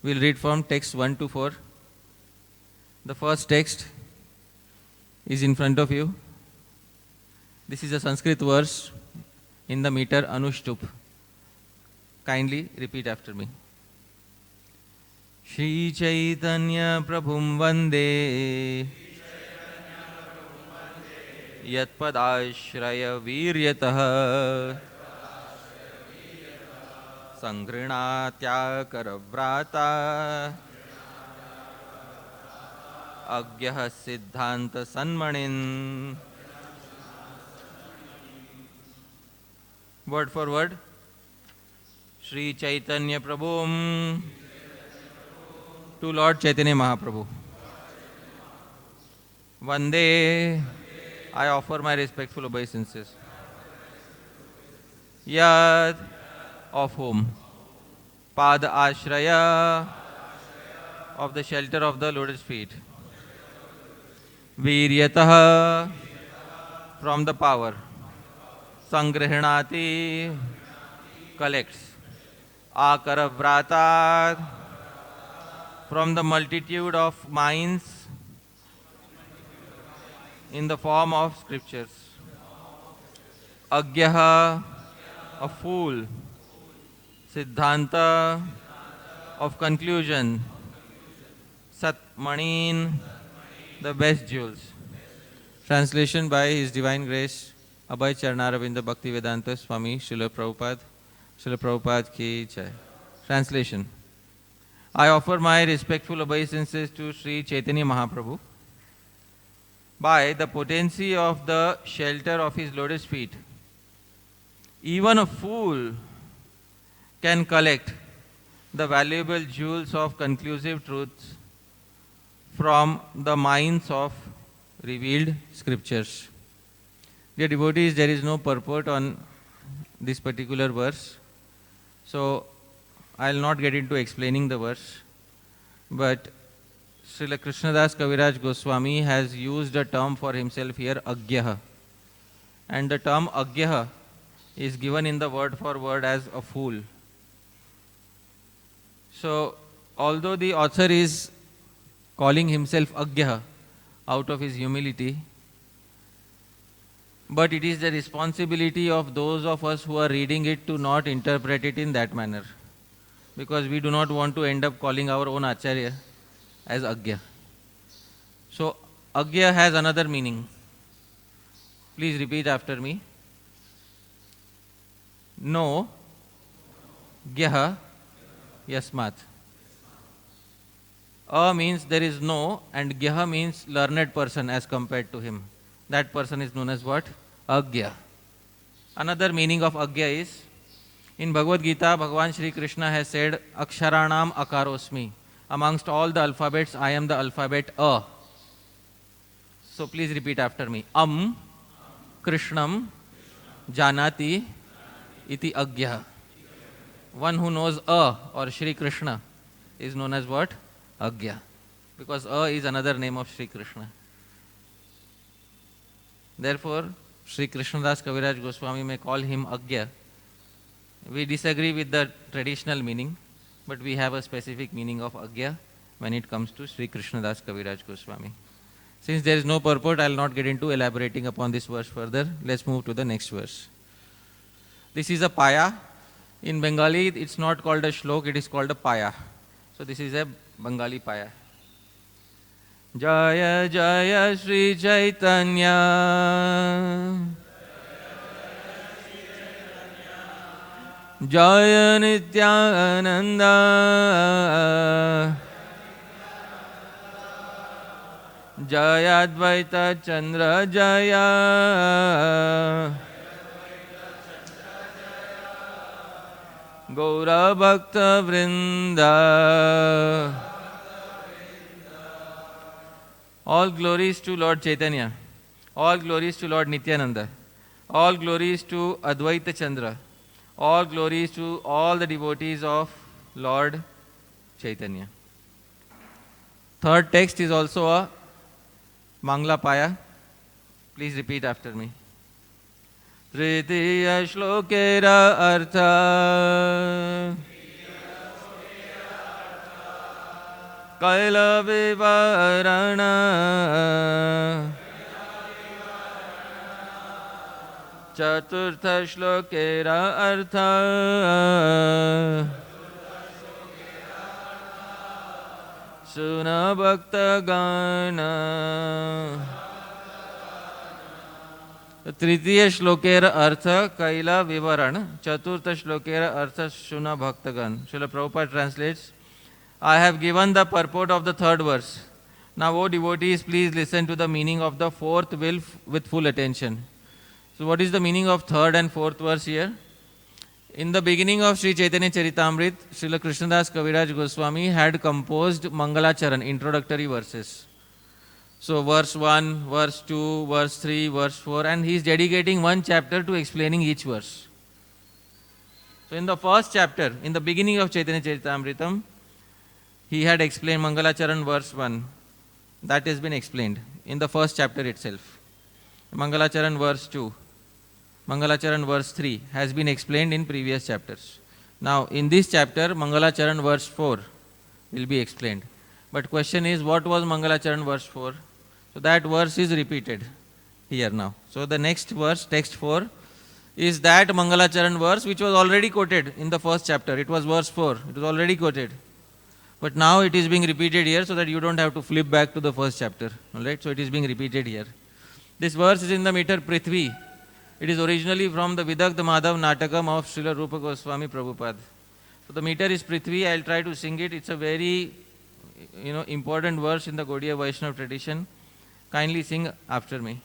We'll read from text 1 to 4. The first text is in front of you. This is a Sanskrit verse in the meter Anushtup. Kindly repeat after me. Shri Chaitanya Prabhum Vande Yat Padashraya Viryatah Sangrinatya Karavrata Agyah Siddhanta Sanmanin. Word for word. Shri Chaitanya Prabhum to Lord Chaitanya Mahaprabhu. Vande, I offer my respectful obeisances. Yad, of whom? Pada Ashraya, of the shelter of the lotus feet. Viryatah, from the power. Sangrihnati, collects. Akaravratat, from the multitude of minds in the form of scriptures. Agyaha, a fool. Siddhanta, of conclusion. Satmanin, the best jewels. Translation by His Divine Grace Abhay Charnaravinda Bhaktivedanta Swami Srila Prabhupada. Srila Prabhupada ki jai. Translation. I offer my respectful obeisances to Sri Chaitanya Mahaprabhu. By the potency of the shelter of his lotus feet, even a fool can collect the valuable jewels of conclusive truths from the minds of revealed scriptures. Dear devotees, there is no purport on this particular verse, so I will not get into explaining the verse, but Srila Krishnadas Kaviraj Goswami has used a term for himself here, Agyaha. And the term Agyaha is given in the word for word as a fool. So, although the author is calling himself Agyaha out of his humility, but it is the responsibility of those of us who are reading it to not interpret it in that manner. Because we do not want to end up calling our own Acharya as Agya. So, Agya has another meaning. Please repeat after me. No, Gyaha, Yasmat. A means there is no, and Gyaha means learned person as compared to him. That person is known as what? Agya. Another meaning of Agya is, in Bhagavad Gita, Bhagavan Shri Krishna has said, Aksharanam Akarosmi. Amongst all the alphabets, I am the alphabet A. So please repeat after me. Krishnam Janati iti Agya. One who knows A or Shri Krishna is known as what? Agya. Because A is another name of Shri Krishna. Therefore, Shri Krishnadas Kaviraj Goswami may call him Agya. We disagree with the traditional meaning, but we have a specific meaning of Agya when it comes to Sri Krishnadas Kaviraj Goswami. Since there is no purport, I will not get into elaborating upon this verse further. Let's move to the next verse. This is a paya. In Bengali, it's not called a shlok, it is called a paya. So this is a Bengali paya. Jaya Jaya Sri Chaitanya Jaya Nityananda Jaya Advaita Chandra Jaya Gaura Bhakta Vrinda. All glories to Lord Chaitanya. All glories to Lord Nityananda. All glories to Advaita Chandra. All glories to all the devotees of Lord Chaitanya. Third text is also a Mangla Paya. Please repeat after me. Tritiya Shlokera Artha कैलविवरण चतुर्थ श्लोकेर अर्थ सुन भक्तगण। तृतीय श्लोकेर अर्थ कैल विवरण चतुर्थ श्लोकेर अर्थ सुन भक्तगण। Srila Prabhupada translates, I have given the purport of the third verse. Now, O devotees, please listen to the meaning of the fourth will with full attention. So, what is the meaning of third and fourth verse here? In the beginning of Sri Chaitanya Charitamrita, Srila Krishnadas Kaviraj Goswami had composed Mangalacharan, introductory verses. So, verse 1, verse 2, verse 3, verse 4, and he is dedicating one chapter to explaining each verse. So, in the first chapter, in the beginning of Chaitanya Charitamritam, he had explained Mangalacharan verse 1. That has been explained in the first chapter itself. Mangalacharan verse 2, Mangalacharan verse 3 has been explained in previous chapters. Now, in this chapter, Mangalacharan verse 4 will be explained. But question is, what was Mangalacharan verse 4? So that verse is repeated here now. So the next verse, text 4, is that Mangalacharan verse which was already quoted in the first chapter. It was verse 4. It was already quoted. But now it is being repeated here so that you don't have to flip back to the first chapter. Alright, so it is being repeated here. This verse is in the meter Prithvi. It is originally from the Vidagdha Madhav Natakam of Srila Rupa Goswami Prabhupada. So the meter is Prithvi. I will try to sing it. It's a very important verse in the Gaudiya Vaishnava tradition. Kindly sing after me.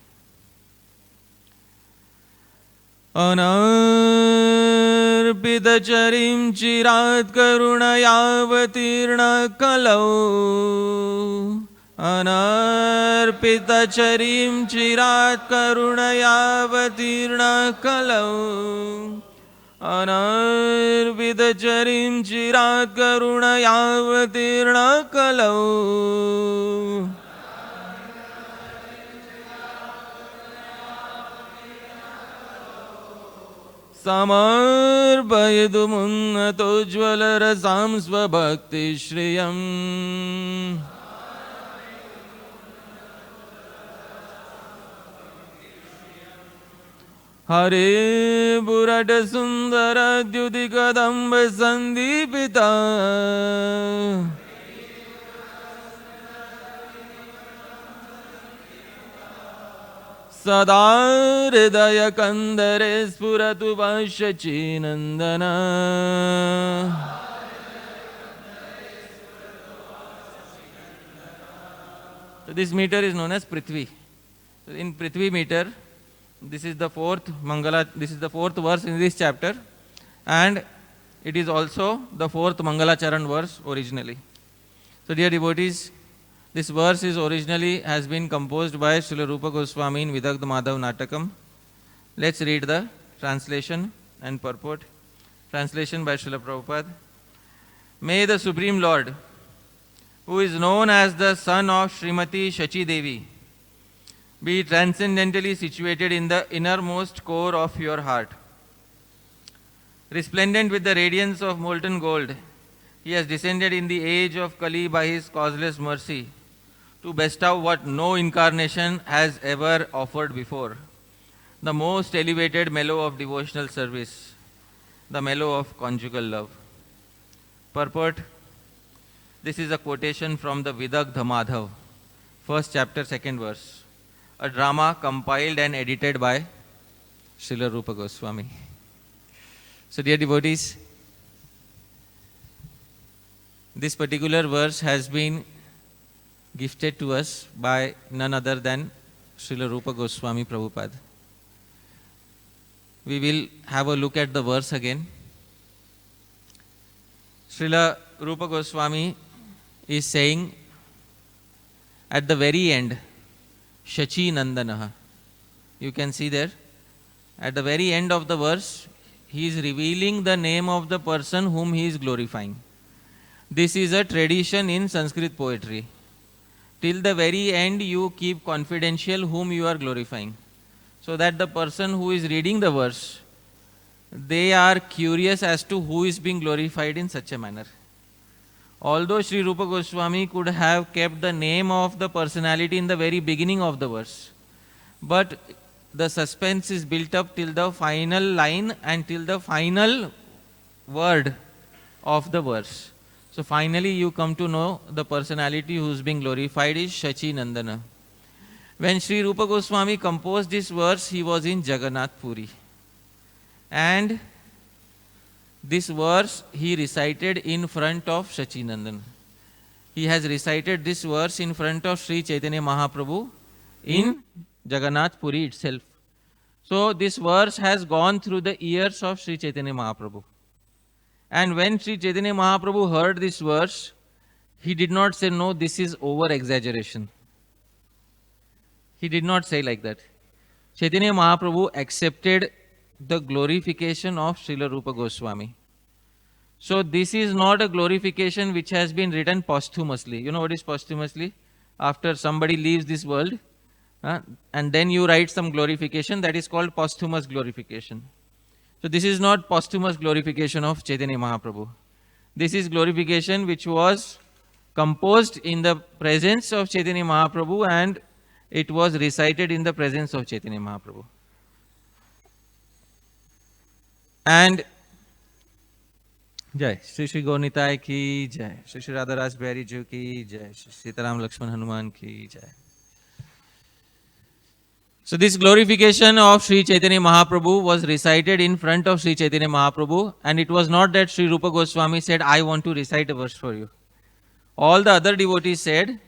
Anarpitacharim chirat karunayavatirna kalau. Anarpitacharim chirat karunayavatirna kalau. Anarpitacharim chirat karunayavatirna kalau. समर्पयतु मुन्नतोज्ज्वलरसां स्वभक्तिश्रियम् हरे बुरट सुंदर द्युतिकदम्ब सन्दीपिता सदा हृदय कंदरे स्फुरतु भाष्यचीनन्दना. So this meter is known as Prithvi. So in Prithvi meter, this is the fourth verse in this chapter, and it is also the fourth Mangalacharan verse originally. So dear devotees, this verse is originally has been composed by Srila Rupa Goswami in Vidagdha Madhav Natakam. Let's read the translation and purport. Translation by Srila Prabhupada. May the Supreme Lord, who is known as the son of Srimati Shachi Devi, be transcendently situated in the innermost core of your heart. Resplendent with the radiance of molten gold, he has descended in the age of Kali by his causeless mercy to bestow what no incarnation has ever offered before, the most elevated mellow of devotional service, the mellow of conjugal love. Purport. This is a quotation from the Vidagdha Madhav, first chapter, second verse, a drama compiled and edited by Srila Rupa Goswami. So dear devotees, this particular verse has been gifted to us by none other than Srila Rupa Goswami Prabhupada. We will have a look at the verse again. Srila Rupa Goswami is saying at the very end, Shachi Nandanaha. You can see there, at the very end of the verse, he is revealing the name of the person whom he is glorifying. This is a tradition in Sanskrit poetry. Till the very end, you keep confidential whom you are glorifying, so that the person who is reading the verse, they are curious as to who is being glorified in such a manner. Although Sri Rupa Goswami could have kept the name of the personality in the very beginning of the verse, but the suspense is built up till the final line and till the final word of the verse. So finally you come to know the personality who is being glorified is Shachi Nandana. When Sri Rupa Goswami composed this verse, he was in Jagannath Puri. And this verse he recited in front of Shachi Nandan. He has recited this verse in front of Sri Chaitanya Mahaprabhu in Jagannath Puri itself. So this verse has gone through the ears of Sri Chaitanya Mahaprabhu. And when Sri Chaitanya Mahaprabhu heard this verse, he did not say, no, this is over-exaggeration. He did not say like that. Chaitanya Mahaprabhu accepted the glorification of Srila Rupa Goswami. So this is not a glorification which has been written posthumously. You know what is posthumously? After somebody leaves this world, and then you write some glorification, that is called posthumous glorification. So this is not posthumous glorification of Chaitanya Mahaprabhu. This is glorification which was composed in the presence of Chaitanya Mahaprabhu and it was recited in the presence of Chaitanya Mahaprabhu. And Jai Shri Shri Gaunitai ki Jai, Shri Shri Radha Ras Bihari Ji ki Jai, Shri Sitaram Lakshman Hanuman ki Jai. So this glorification of Sri Chaitanya Mahaprabhu was recited in front of Sri Chaitanya Mahaprabhu, and it was not that Sri Rupa Goswami said, I want to recite a verse for you. All the other devotees said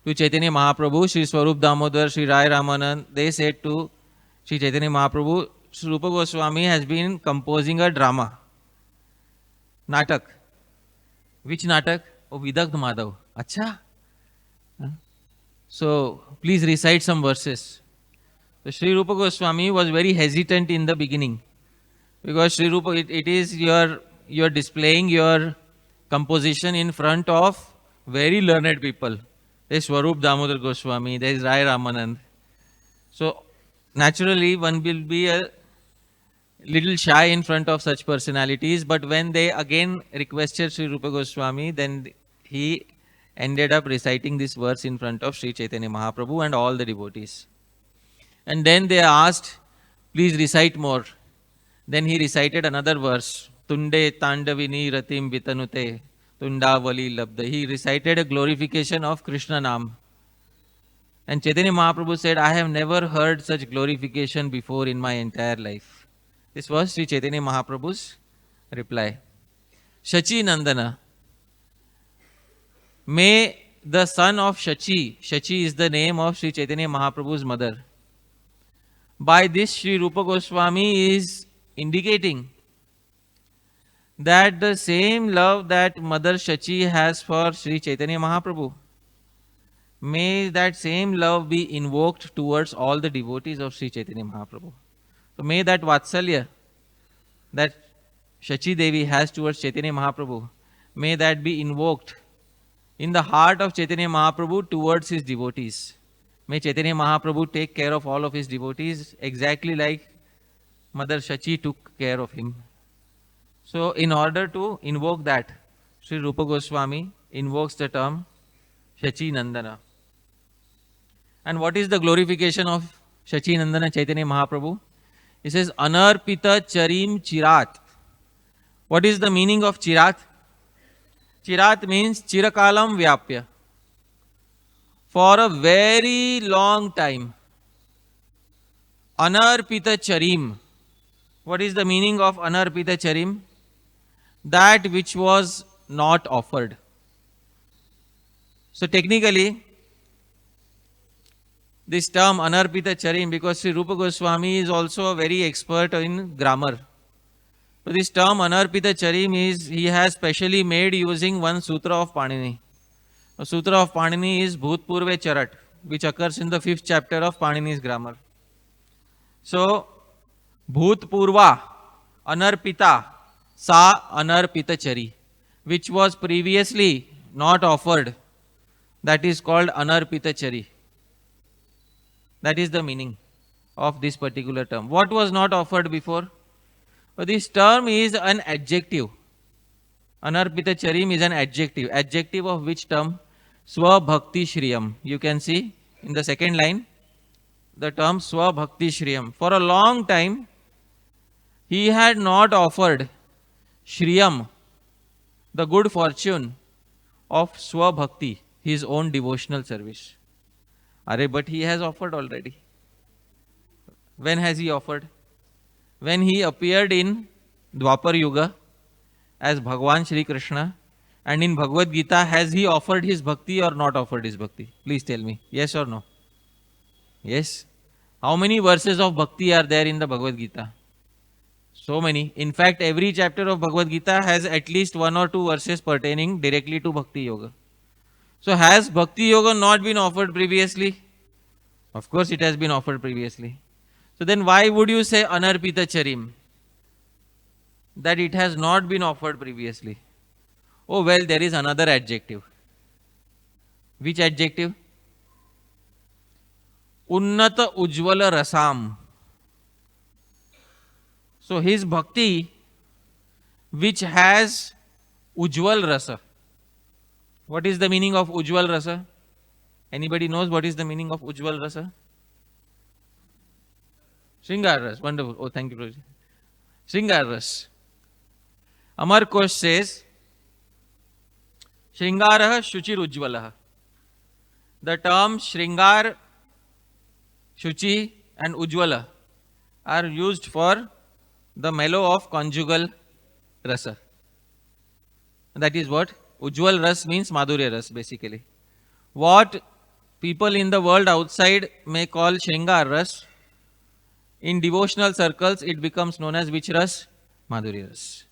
to Chaitanya Mahaprabhu, Sri Swarup Damodar, Sri Rai Ramanand, they said to Sri Chaitanya Mahaprabhu, Sri Rupa Goswami has been composing a drama, Natak. Which Natak? Oh, Vidagdh Madhav. Acha? So, please recite some verses. So Sri Rupa Goswami was very hesitant in the beginning because Sri Rupa, it is you're displaying your composition in front of very learned people. There is Swarup Damodar Goswami, there is Rai Ramanand. So naturally one will be a little shy in front of such personalities, but when they again requested Sri Rupa Goswami, then he ended up reciting this verse in front of Sri Chaitanya Mahaprabhu and all the devotees. And then they asked, please recite more. Then he recited another verse, Tunde Tandavini Ratim Vitanute Tundavali Labda. He recited a glorification of Krishna Nam. And Chaitanya Mahaprabhu said, I have never heard such glorification before in my entire life. This was Sri Chaitanya Mahaprabhu's reply. Shachi Nandana. May the son of Shachi, Shachi is the name of Sri Chaitanya Mahaprabhu's mother. By this, Sri Rupa Goswami is indicating that the same love that Mother Shachi has for Sri Chaitanya Mahaprabhu, may that same love be invoked towards all the devotees of Sri Chaitanya Mahaprabhu. So may that Vatsalya that Shachi Devi has towards Chaitanya Mahaprabhu, may that be invoked in the heart of Chaitanya Mahaprabhu towards his devotees. May Chaitanya Mahaprabhu take care of all of his devotees exactly like Mother Shachi took care of him. So in order to invoke that, Sri Rupa Goswami invokes the term Shachi Nandana. And what is the glorification of Shachi Nandana Chaitanya Mahaprabhu? He says, Anarpita Charim Chirat. What is the meaning of Chirat? Chirat means Chirakalam Vyapya. For a very long time. Anarpita Charim. What is the meaning of Anarpita Charim? That which was not offered. So technically, this term Anarpita Charim, because Sri Rupa Goswami is also a very expert in grammar. So this term Anarpita Charim is, he has specially made using one sutra of Panini. The sutra of Panini is Bhutpurve Charat, which occurs in the 5th chapter of Panini's grammar. So, Bhutpurva, Anarpita, Sa Anarpita Chari, which was previously not offered, that is called Anarpita Chari. That is the meaning of this particular term. What was not offered before? This term is an adjective. Anarpita charim is an adjective. Adjective of which term? Swabhakti Shriyam. You can see in the second line the term Swabhakti Shriyam. For a long time, he had not offered Shriyam, the good fortune of Swabhakti, his own devotional service. But he has offered already. When has he offered? When he appeared in Dwapar Yuga as Bhagwan Shri Krishna, and in Bhagavad Gita, has he offered his bhakti or not offered his bhakti? Please tell me, yes or no? Yes. How many verses of bhakti are there in the Bhagavad Gita? So many. In fact, every chapter of Bhagavad Gita has at least 1 or 2 verses pertaining directly to Bhakti Yoga. So has Bhakti Yoga not been offered previously? Of course it has been offered previously. So then why would you say Anarpita Charim? That it has not been offered previously. Oh well, there is another adjective. Which adjective? Unnata Ujjvala Rasam. So his bhakti, which has Ujjwal Rasa. What is the meaning of Ujjwal Rasa? Anybody knows what is the meaning of Ujjwal Rasa? Shringar Ras. Wonderful. Oh, thank you, Prabhuji. Shringar Ras. Amar Kosh says, Shringaraha Shuchir Ujjwalaha. The term Shringar, Shuchi and Ujjwala are used for the mellow of conjugal rasa. That is what? Ujjwal Ras means Madhurya Ras basically. What people in the world outside may call Shringar Ras, in devotional circles it becomes known as which Ras? Madhurya Ras.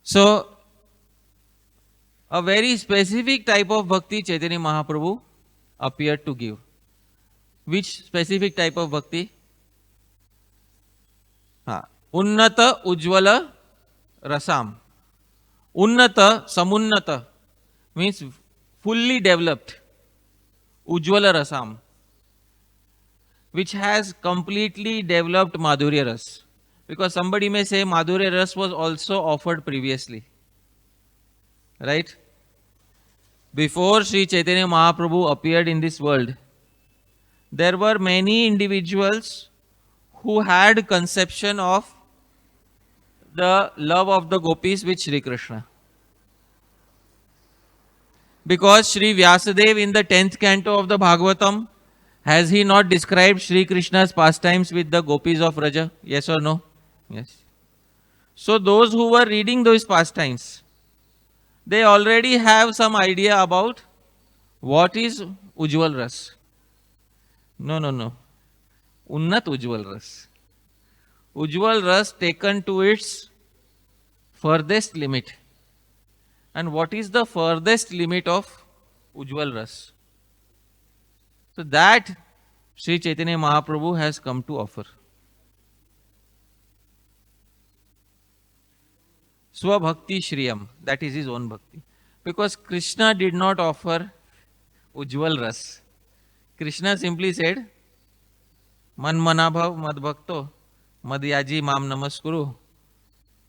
So, a very specific type of bhakti Chaitanya Mahaprabhu appeared to give. Which specific type of bhakti? Unnata Ujjwala Rasam. Unnata, Samunnata means fully developed. Ujjwala Rasam, which has completely developed Madhurya Ras. Because somebody may say Madhurya Ras was also offered previously. Right? Before Sri Chaitanya Mahaprabhu appeared in this world, there were many individuals who had conception of the love of the gopis with Sri Krishna. Because Sri Vyasadeva in the 10th canto of the Bhagavatam, has he not described Sri Krishna's pastimes with the gopis of Raja? Yes or no? Yes. So those who were reading those pastimes, they already have some idea about what is Ujjwal Ras. No. Unnat Ujjwal Ras. Ujjwal Ras taken to its furthest limit. And what is the furthest limit of Ujjwal Ras? So that Sri Chaitanya Mahaprabhu has come to offer. Swabhakti Shriyam, that is his own bhakti. Because Krishna did not offer Ujjwal Ras. Krishna simply said, Man manabhav mad bhakto madhyaji mam namaskuru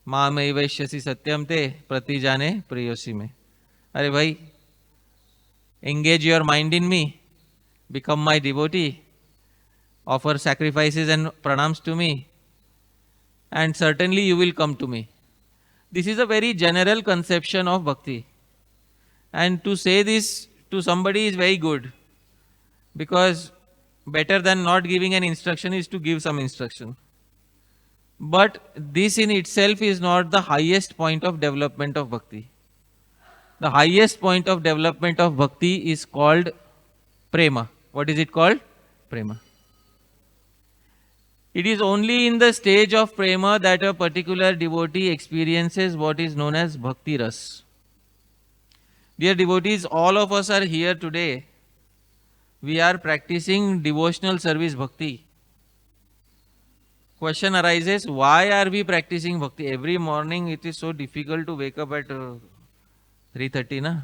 मामय वैश्यसी सत्यम ते प्रति जाने प्रेयोसी में. अरे भाई, engage your mind in me, become my devotee, offer sacrifices and pranams to me, and certainly you will come to me. This is a very general conception of bhakti. And to say this to somebody is very good, because better than not giving an instruction is to give some instruction. But this in itself is not the highest point of development of bhakti. The highest point of development of bhakti is called prema. What is it called? Prema. It is only in the stage of prema that a particular devotee experiences what is known as bhakti ras. Dear devotees, all of us are here today. We are practicing devotional service bhakti. Question arises, why are we practicing bhakti? Every morning it is so difficult to wake up at 3:30, na?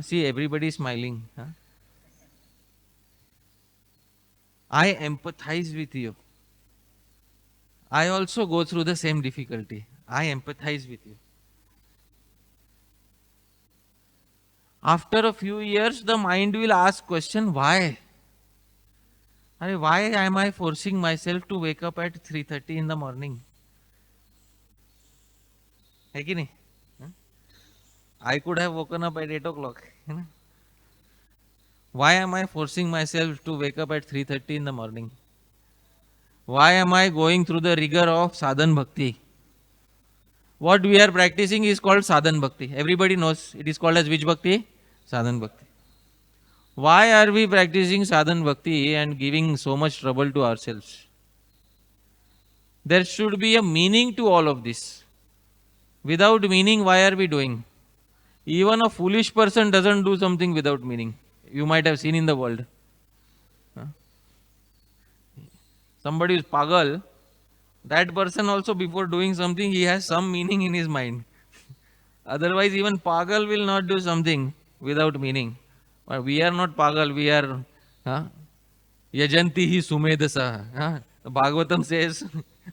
See, everybody is smiling. Huh? I empathize with you. I also go through the same difficulty. I empathize with you. After a few years, the mind will ask question, why? Why am I forcing myself to wake up at 3:30 in the morning? है कि नहीं? I could have woken up at 8 o'clock. Why am I forcing myself to wake up at 3:30 in the morning? Why am I going through the rigor of sadhan bhakti? What we are practicing is called sadhan bhakti. Everybody knows it is called as which bhakti? Sadhan bhakti. Why are we practicing sadhan bhakti and giving so much trouble to ourselves? There should be a meaning to all of this. Without meaning, why are we doing? Even a foolish person doesn't do something without meaning. You might have seen in the world. Somebody is pagal, that person also before doing something, he has some meaning in his mind. Otherwise, even pagal will not do something without meaning. But we are not pagal, we are yajanti hi sumedasa. Bhagavatam says,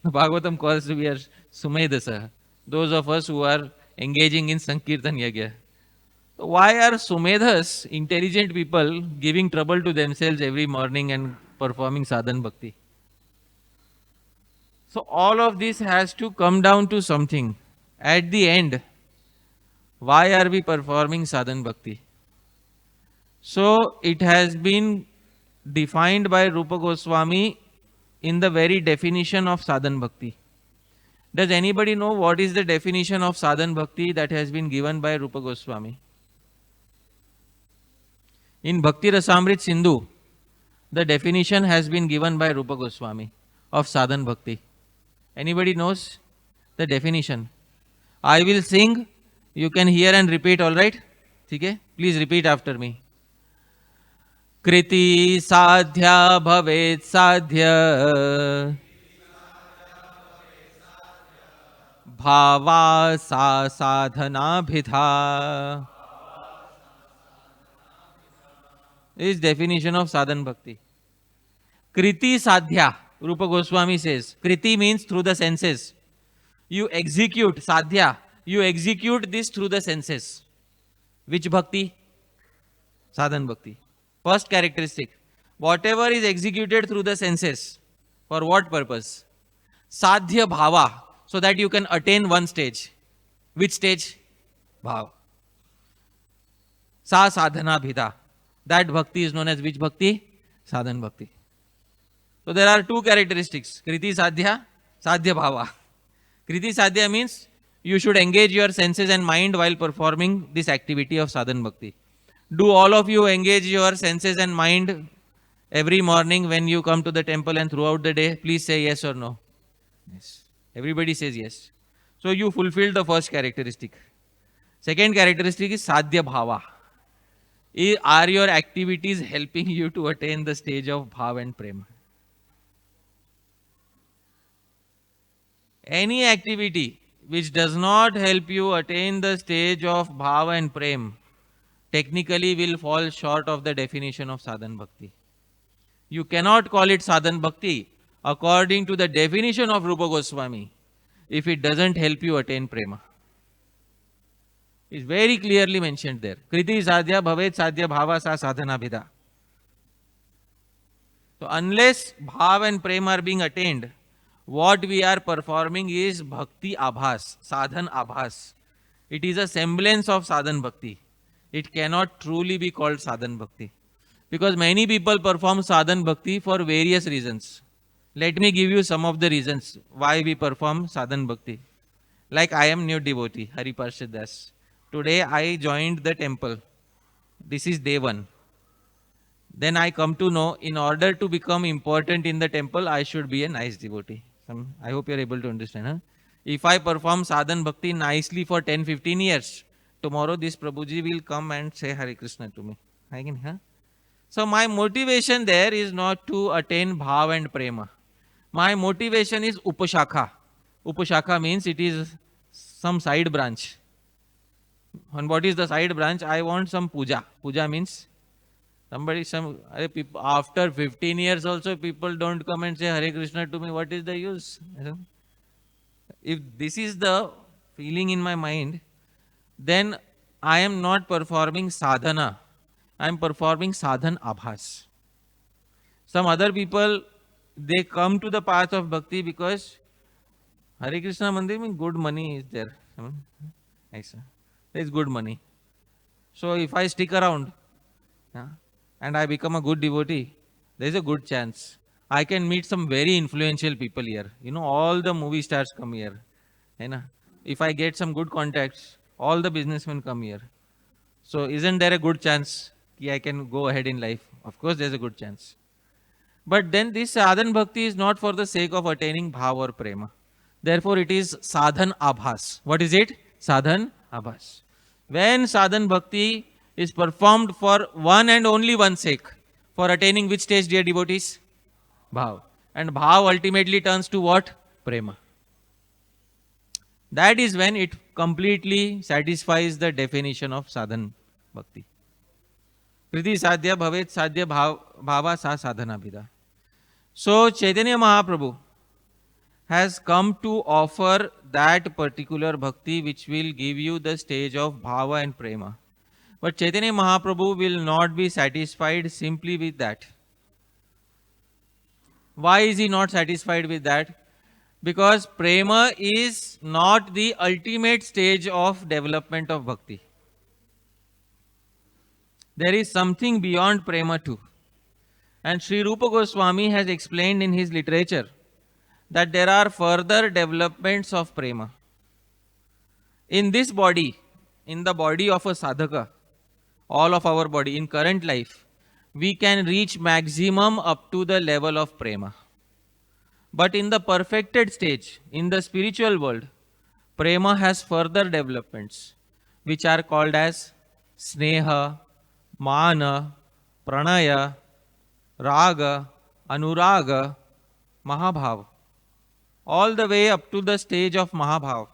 Bhagavatam calls we are sumedasa. Those of us who are engaging in Sankirtan Yagya. Why are sumedhas, intelligent people, giving trouble to themselves every morning and performing sadhan bhakti? So all of this has to come down to something. At the end, why are we performing sadhan bhakti? So it has been defined by Rupa Goswami in the very definition of sadhan bhakti. Does anybody know what is the definition of sadhan bhakti that has been given by Rupa Goswami? In Bhakti Rasamrit Sindhu, the definition has been given by Rupa Goswami of sadhan bhakti. Anybody knows the definition? I will sing, you can hear and repeat, all right? Okay? Please repeat after me. Kriti sadhya bhavet sadhya bhava sa sadhana bhitha. This is definition of sadhan bhakti. Kriti sadhya, Rupa Goswami says. Kriti means through the senses. You execute, sadhya, you execute this through the senses. Which bhakti? Sadhan bhakti. First characteristic. Whatever is executed through the senses. For what purpose? Sadhya bhava. So that you can attain one stage. Which stage? Bhava. Sa sadhana bhida. That bhakti is known as which bhakti? Sadhan bhakti. So there are two characteristics. Kriti sadhya, sadhya bhava. Kriti sadhya means you should engage your senses and mind while performing this activity of sadhan bhakti. Do all of you engage your senses and mind every morning when you come to the temple and throughout the day? Please say yes or no. Yes. Everybody says yes. So you fulfilled the first characteristic. Second characteristic is sadhya bhava. Are your activities helping you to attain the stage of bhav and prema? Any activity which does not help you attain the stage of bhav and prem technically will fall short of the definition of sadhan bhakti. You cannot call it sadhan bhakti according to the definition of Rupa Goswami if it doesn't help you attain prema. It's very clearly mentioned there. Kriti sadhya bhavet sadhya bhava sa sadhana bhida. So unless bhav and prema are being attained, what we are performing is bhakti abhas, sadhan abhas. It is a semblance of sadhan bhakti. It cannot truly be called sadhan bhakti. Because many people perform sadhan bhakti for various reasons. Let me give you some of the reasons why we perform sadhan bhakti. Like I am new devotee, Hari Parshad Das. Today I joined the temple. This is day 1. Then I come to know in order to become important in the temple, I should be a nice devotee. I hope you are able to understand. Huh? If I perform sadhan bhakti nicely for 10-15 years, tomorrow this Prabhuji will come and say Hare Krishna to me. Huh? So my motivation there is not to attain bhav and prema. My motivation is upashakha. Upashakha means it is some side branch. And what is the side branch? I want some puja. Puja means After 15 years also people don't come and say Hare Krishna to me. What is the use? If this is the feeling in my mind, then I am not performing sadhana. I am performing sadhan abhas. Some other people, they come to the path of bhakti because Hare Krishna Mandir means good money is there. There is good money. So if I stick around, yeah, and I become a good devotee, there is a good chance I can meet some very influential people here. All the movie stars come here. है ना? If I get some good contacts, all the businessmen come here. So isn't there a good chance that I can go ahead in life? Of course, there's a good chance. But then this sadhan bhakti is not for the sake of attaining bhav or prema. Therefore, it is sadhan abhas. What is it? Sadhan abhas. When sadhan bhakti is performed for one and only one sake, for attaining which stage, dear devotees? Bhav. And bhav ultimately turns to what? Prema. That is when it completely satisfies the definition of sadhan bhakti. Priti sadhya bhavet sadhya bhava sa sadhana bhida. So Chaitanya Mahaprabhu has come to offer that particular bhakti which will give you the stage of bhava and prema. But Chaitanya Mahaprabhu will not be satisfied simply with that. Why is he not satisfied with that? Because prema is not the ultimate stage of development of bhakti. There is something beyond prema too. And Sri Rupa Goswami has explained in his literature that there are further developments of prema. In this body, in the body of a sadhaka, all of our body, in current life, we can reach maximum up to the level of prema. But in the perfected stage, in the spiritual world, prema has further developments, which are called as sneha, mana, pranaya, raga, anuraga, mahabhav, all the way up to the stage of mahabhav.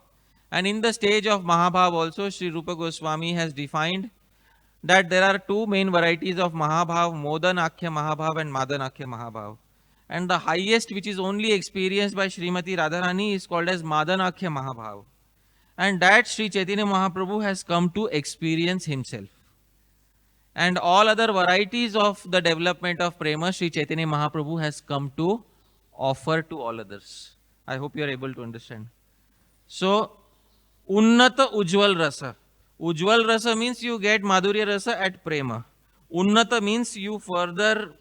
And in the stage of mahabhav also, Sri Rupa Goswami has defined that there are two main varieties of mahabhav, modanakhya mahabhav and madanakhya mahabhav. And the highest, which is only experienced by Srimati Radharani, is called as madanakhya mahabhav. And that Sri Chaitanya Mahaprabhu has come to experience himself. And all other varieties of the development of prema, Sri Chaitanya Mahaprabhu has come to offer to all others. I hope you are able to understand. So, Unnata Ujjwal Rasa. Ujjwal Rasa means you get Madhurya Rasa at prema. Unnata means you further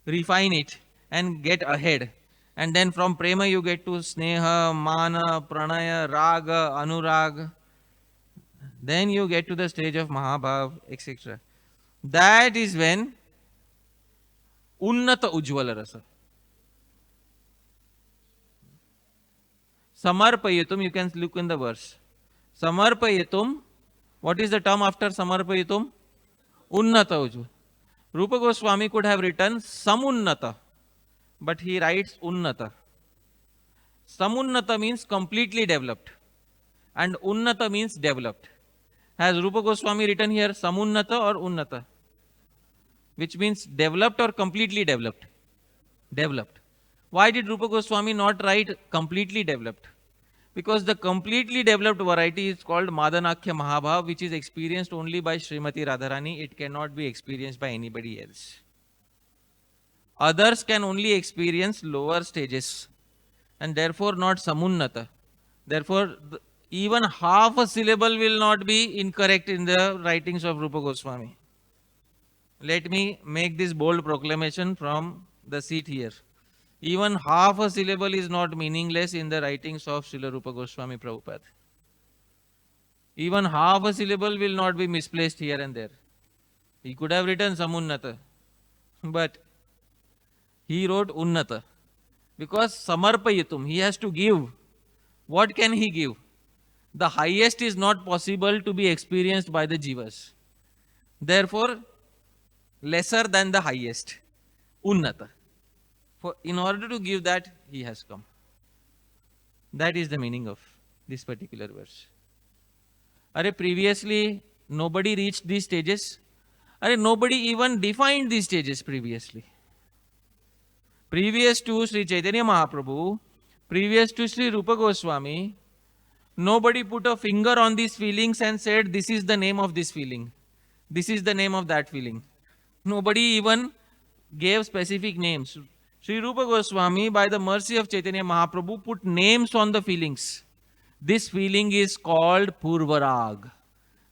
refine it and get ahead. And then from prema you get to sneha, mana, pranaya, raga, anurag. Then you get to the stage of mahabhav, etc. That is when Unnata Ujjwala Rasa. Samarpayatum, you can look in the verse. Samarpayatum, what is the term after Samarpayatum? Unnata Ujjwala. Rupa Goswami could have written Samunnata, but he writes Unnata. Samunnata means completely developed, and Unnata means developed. Has Rupa Goswami written here Samunnata or Unnata? Which means developed or completely developed? Developed. Why did Rupa Goswami not write completely developed? Because the completely developed variety is called Madanakhya Mahabhav, which is experienced only by Srimati Radharani. It cannot be experienced by anybody else. Others can only experience lower stages and therefore not Samunnata. Therefore, even half a syllable will not be incorrect in the writings of Rupa Goswami. Let me make this bold proclamation from the seat here. Even half a syllable is not meaningless in the writings of Srila Rupa Goswami Prabhupada. Even half a syllable will not be misplaced here and there. He could have written Samunnata, but he wrote Unnata. Because Samarpayatum, he has to give. What can he give? The highest is not possible to be experienced by the jivas. Therefore, lesser than the highest, Unnata. In order to give that, he has come. That is the meaning of this particular verse. Previously, nobody reached these stages. Nobody even defined these stages previously. Previous to Sri Chaitanya Mahaprabhu, previous to Sri Rupa Goswami, nobody put a finger on these feelings and said, this is the name of this feeling. This is the name of that feeling. Nobody even gave specific names. Sri Rupa Goswami, by the mercy of Chaitanya Mahaprabhu, put names on the feelings. This feeling is called Purvarag.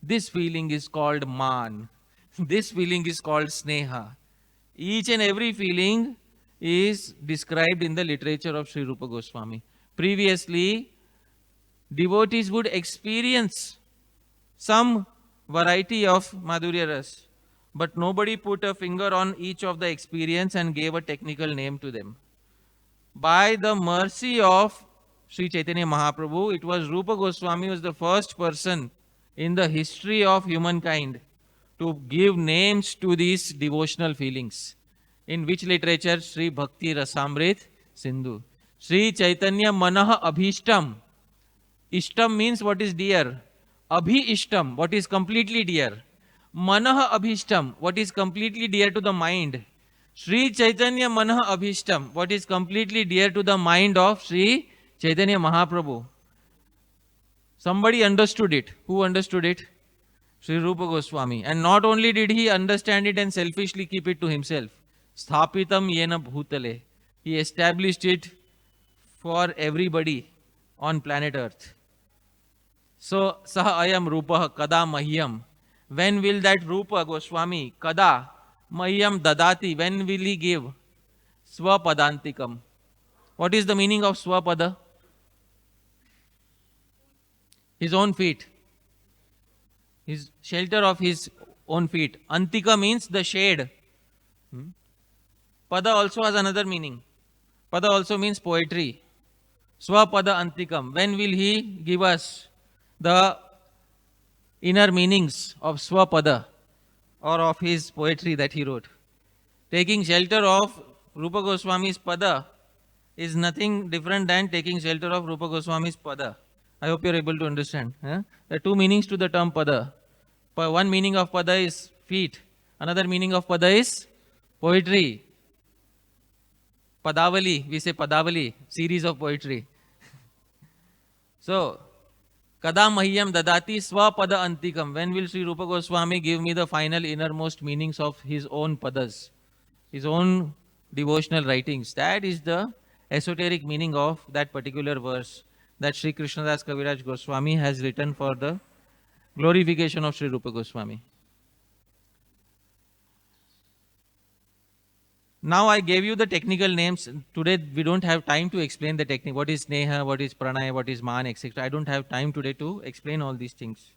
This feeling is called Man. This feeling is called Sneha. Each and every feeling is described in the literature of Sri Rupa Goswami. Previously, devotees would experience some variety of Madhurya Ras, but nobody put a finger on each of the experience and gave a technical name to them. By the mercy of Sri Chaitanya Mahaprabhu, it was Rupa Goswami who was the first person in the history of humankind to give names to these devotional feelings. In which literature? Sri Bhakti Rasamrit Sindhu. Sri Chaitanya Manah Abhishtam. Ishtam means what is dear. Abhi Ishtam, what is completely dear. Manah Abhishtam, what is completely dear to the mind. Sri Chaitanya Manah Abhishtam, what is completely dear to the mind of Sri Chaitanya Mahaprabhu. Somebody understood it. Who understood it? Sri Rupa Goswami. And not only did he understand it and selfishly keep it to himself, Sthapitam Yena Bhutale. He established it for everybody on planet Earth. So, Saha Ayam Rupa Kada Mahyam. When will that Rupa Goswami, Kada Mahyam Dadati, when will he give? Swapadantikam. What is the meaning of Swapada? His own feet. His shelter of his own feet. Antika means the shade. Pada also has another meaning. Pada also means poetry. Swapada Antikam. When will he give us the inner meanings of Swapada or of his poetry that he wrote? Taking shelter of Rupa Goswami's Pada is nothing different than taking shelter of Rupa Goswami's Pada. I hope you are able to understand. There are two meanings to the term Pada. One meaning of Pada is feet. Another meaning of Pada is poetry. Padavali, we say Padavali, series of poetry. So, Kada Mahyam Dadati Swapada Antikam. When will Sri Rupa Goswami give me the final innermost meanings of his own padas, his own devotional writings? That is the esoteric meaning of that particular verse that Sri Krishnadas Kaviraj Goswami has written for the glorification of Sri Rupa Goswami. Now I gave you the technical names. Today we don't have time to explain the technique. What is Sneha, what is Pranay, what is Man, etc. I don't have time today to explain all these things.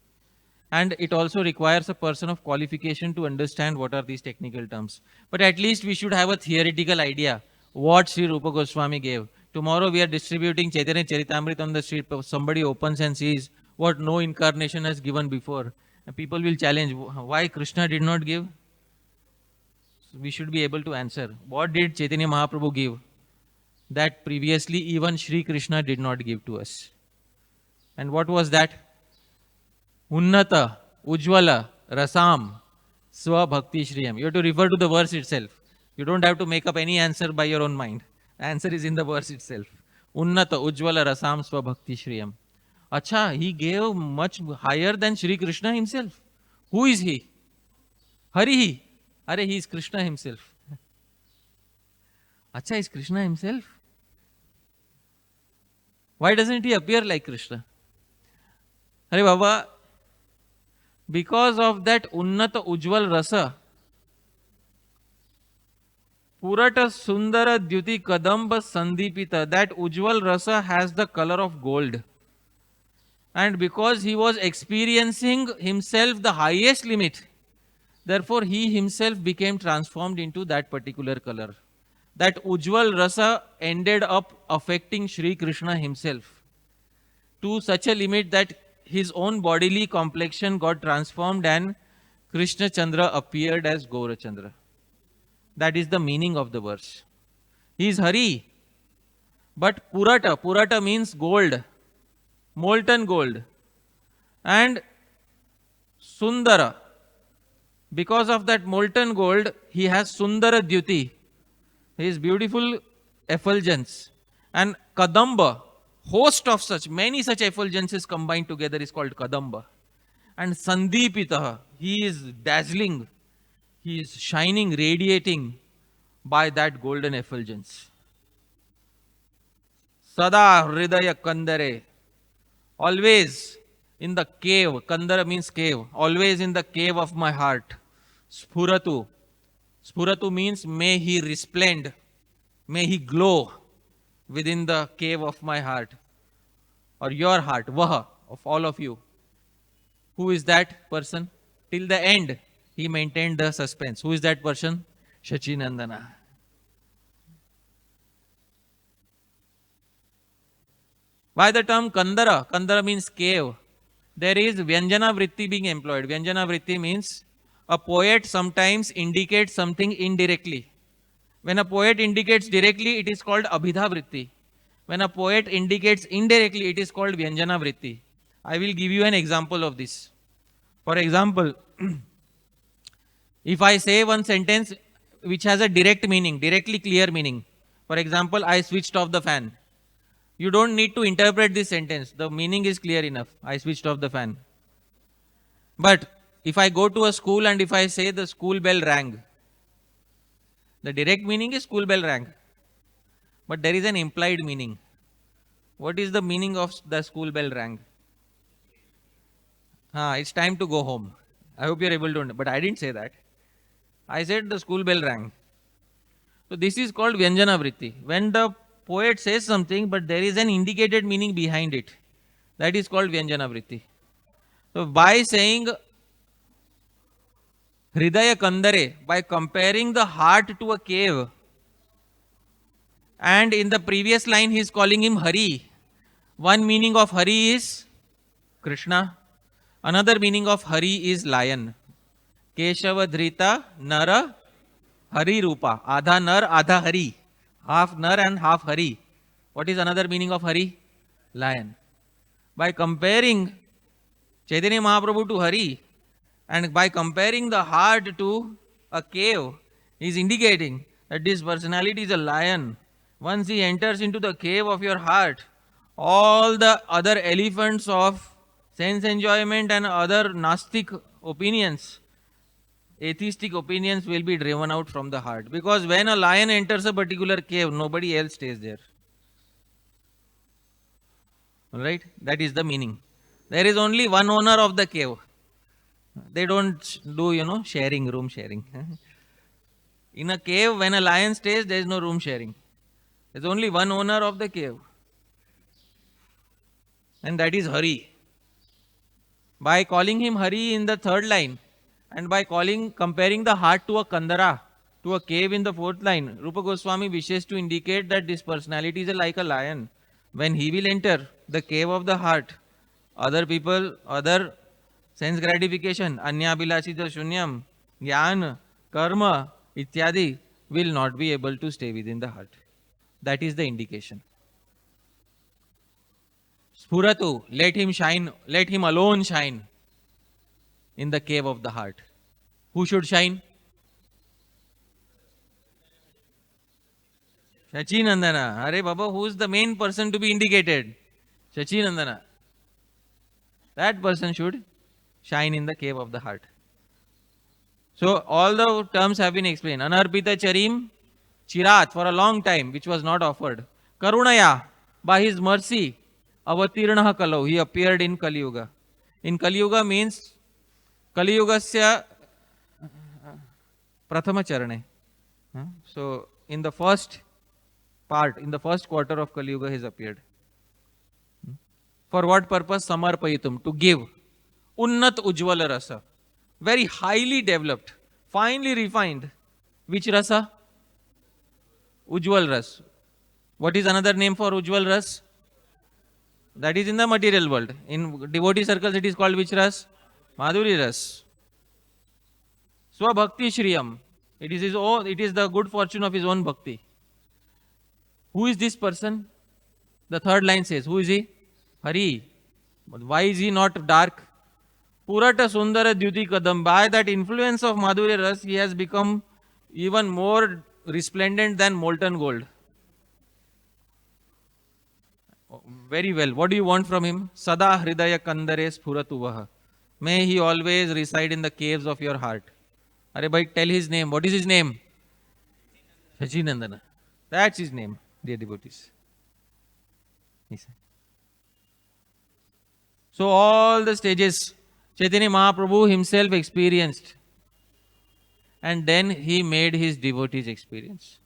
And it also requires a person of qualification to understand what are these technical terms. But at least we should have a theoretical idea what Sri Rupa Goswami gave. Tomorrow we are distributing Chaitanya Charitamrita on the street. Somebody opens and sees what no incarnation has given before. And people will challenge, why Krishna did not give? So we should be able to answer. What did Chaitanya Mahaprabhu give that previously even Sri Krishna did not give to us? And what was that? Unnata, Ujjvala, Rasam, Swa Bhakti Shriyam. You have to refer to the verse itself. You don't have to make up any answer by your own mind. The answer is in the verse itself. Unnata, Ujjvala, Rasam, Swa Bhakti Shriyam. Acha, he gave much higher than Sri Krishna himself. Who is he? Hari. Are he is Krishna himself. Acha, is Krishna himself? Why doesn't he appear like Krishna? Hare Baba, because of that Unnata Ujjwal Rasa, Purata Sundara Dyuti Kadamba Sandipita, that Ujjwal Rasa has the color of gold. And because he was experiencing himself the highest limit, therefore he himself became transformed into that particular color. That Ujjwal Rasa ended up affecting Sri Krishna himself to such a limit that his own bodily complexion got transformed and Krishna Chandra appeared as Gaura Chandra. That is the meaning of the verse. He is Hari. But Purata means gold, molten gold. And Sundara, Because of that molten gold, he has Sundara Dyuti, his beautiful effulgence. And Kadamba, host of such, many such effulgences combined together is called Kadamba. And Sandipitaha, he is dazzling, he is shining, radiating by that golden effulgence. Sada Hridaya Kandare, always in the cave, Kandara means cave, always in the cave of my heart. Spuratu, Spuratu means may he resplend, may he glow within the cave of my heart or your heart, Vaha, of all of you. Who is that person? Till the end, he maintained the suspense. Who is that person? Shachinandana. By the term Kandara, Kandara means cave, there is Vyanjana Vritti being employed. Vyanjana Vritti means a poet sometimes indicates something indirectly. When a poet indicates directly, it is called Abhidha Vritti. When a poet indicates indirectly, it is called Vyanjana Vritti. I will give you an example of this. For example, if I say one sentence which has a direct meaning, directly clear meaning, for example, I switched off the fan. You don't need to interpret this sentence. The meaning is clear enough. I switched off the fan. But if I go to a school and if I say the school bell rang, the direct meaning is school bell rang. But there is an implied meaning. What is the meaning of the school bell rang? It's time to go home. I hope you're able to understand. But I didn't say that. I said the school bell rang. So this is called Vyanjana Vritti. When the poet says something, but there is an indicated meaning behind it. That is called Vyanjana Vritti. So by saying Hridaya Kandare, by comparing the heart to a cave, and in the previous line he is calling him Hari. One meaning of Hari is Krishna. Another meaning of Hari is lion. Keshava Dhrita Nara Hari Rupa. Adha Nar, Adha Hari. Half Nar and half Hari. What is another meaning of Hari? Lion. By comparing Chaitanya Mahaprabhu to Hari, and by comparing the heart to a cave, he is indicating that this personality is a lion. Once he enters into the cave of your heart, all the other elephants of sense enjoyment and other Nastic opinions, atheistic opinions will be driven out from the heart. Because when a lion enters a particular cave, nobody else stays there. Alright? That is the meaning. There is only one owner of the cave. They don't do, sharing, room sharing. In a cave, when a lion stays, there is no room sharing. There is only one owner of the cave. And that is Hari. By calling him Hari in the third line, and by comparing the heart to a Kandara, to a cave in the fourth line, Rupa Goswami wishes to indicate that this personality is like a lion. When he will enter the cave of the heart, other people, other sense gratification, anyabhilasita shunyam, jnana, karma, ityadi, will not be able to stay within the heart. That is the indication. Spuratu, let him shine, let him alone shine in the cave of the heart. Who should shine? Shachinandana. Arey Baba, who is the main person to be indicated? Shachinandana. That person should shine in the cave of the heart. So all the terms have been explained. Anarpita charim, chirat, for a long time, which was not offered. Karunaya, by his mercy, avatirnaha kalau, he appeared in Kali Yuga. In Kali Yuga means Kali Yugasya prathama charane. So in the first part, in the first quarter of Kali Yuga, he has appeared. For what purpose? Samarpayitum, to give. Unnat Ujjvala Rasa. Very highly developed, finely refined. Which rasa? Ujjwal Ras. What is another name for Ujjwal Ras? That is in the material world. In devotee circles, it is called which Ras? Madhuri Ras. Swabhakti Shriyam. It is his own, it is the good fortune of his own bhakti. Who is this person? The third line says, who is he? Hari. But why is he not dark? Purata Sundara Dyuti Kadam. By that influence of Madhurya Ras, he has become even more resplendent than molten gold. Very well. What do you want from him? Sada Hridaya Kandare Spuratuvaha. May he always reside in the caves of your heart. Are bhai, tell his name. What is his name? Sachinandana. That's his name, dear devotees. Yes. So all the stages Chaitanya Mahaprabhu himself experienced, and then he made his devotees experience.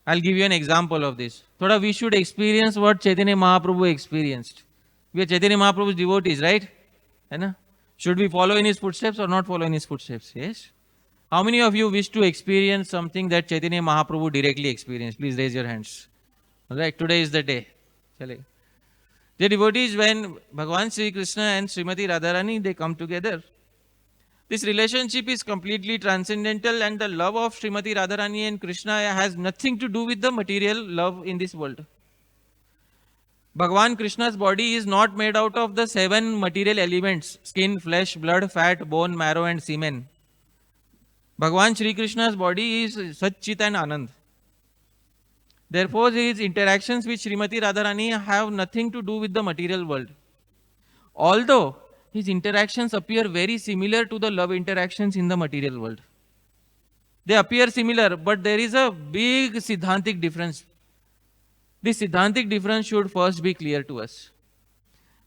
I'll give you an example of this. Thoda we should experience what Chaitanya Mahaprabhu experienced. We are Chaitanya Mahaprabhu's devotees, right? Hai. Should we follow in his footsteps or not follow in his footsteps? Yes. How many of you wish to experience something that Chaitanya Mahaprabhu directly experienced? Please raise your hands. Alright, today is the day. Chale. The devotees, when Bhagavan Sri Krishna and Srimati Radharani, they come together, this relationship is completely transcendental, and the love of Srimati Radharani and Krishna has nothing to do with the material love in this world. Bhagavan Krishna's body is not made out of the 7 material elements: skin, flesh, blood, fat, bone, marrow and semen. Bhagavan Sri Krishna's body is Sat Chit and Anand. Therefore, his interactions with Srimati Radharani have nothing to do with the material world. Although his interactions appear very similar to the love interactions in the material world. They appear similar, but there is a big Siddhantic difference. This Siddhantic difference should first be clear to us.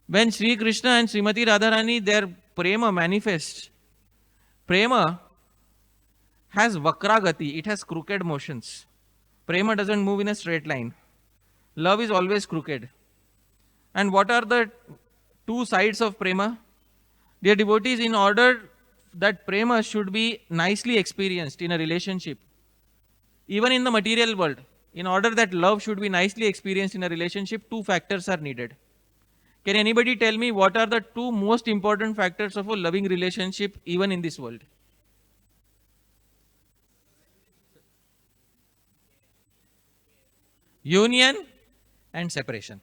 When Sri Krishna and Srimati Radharani, their prema manifests, prema has vakragati, it has crooked motions. Prema doesn't move in a straight line. Love is always crooked. And what are the 2 sides of prema? Dear devotees, in order that prema should be nicely experienced in a relationship, even in the material world, in order that love should be nicely experienced in a relationship, 2 factors are needed. Can anybody tell me what are the 2 most important factors of a loving relationship even in this world? Union and separation.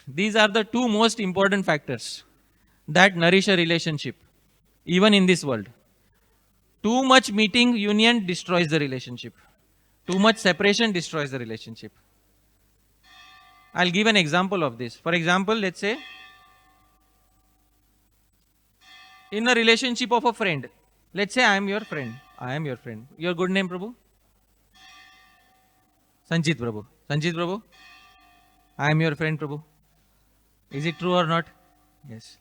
These are the 2 most important factors that nourish a relationship, even in this world. Too much meeting, union destroys the relationship. Too much separation destroys the relationship. I'll give an example of this. For example, let's say, in a relationship of a friend, let's say I am your friend. I am your friend. Your good name, Prabhu? Sanchit Prabhu. Sanchit Prabhu, I am your friend, Prabhu. Is it true or not? Yes.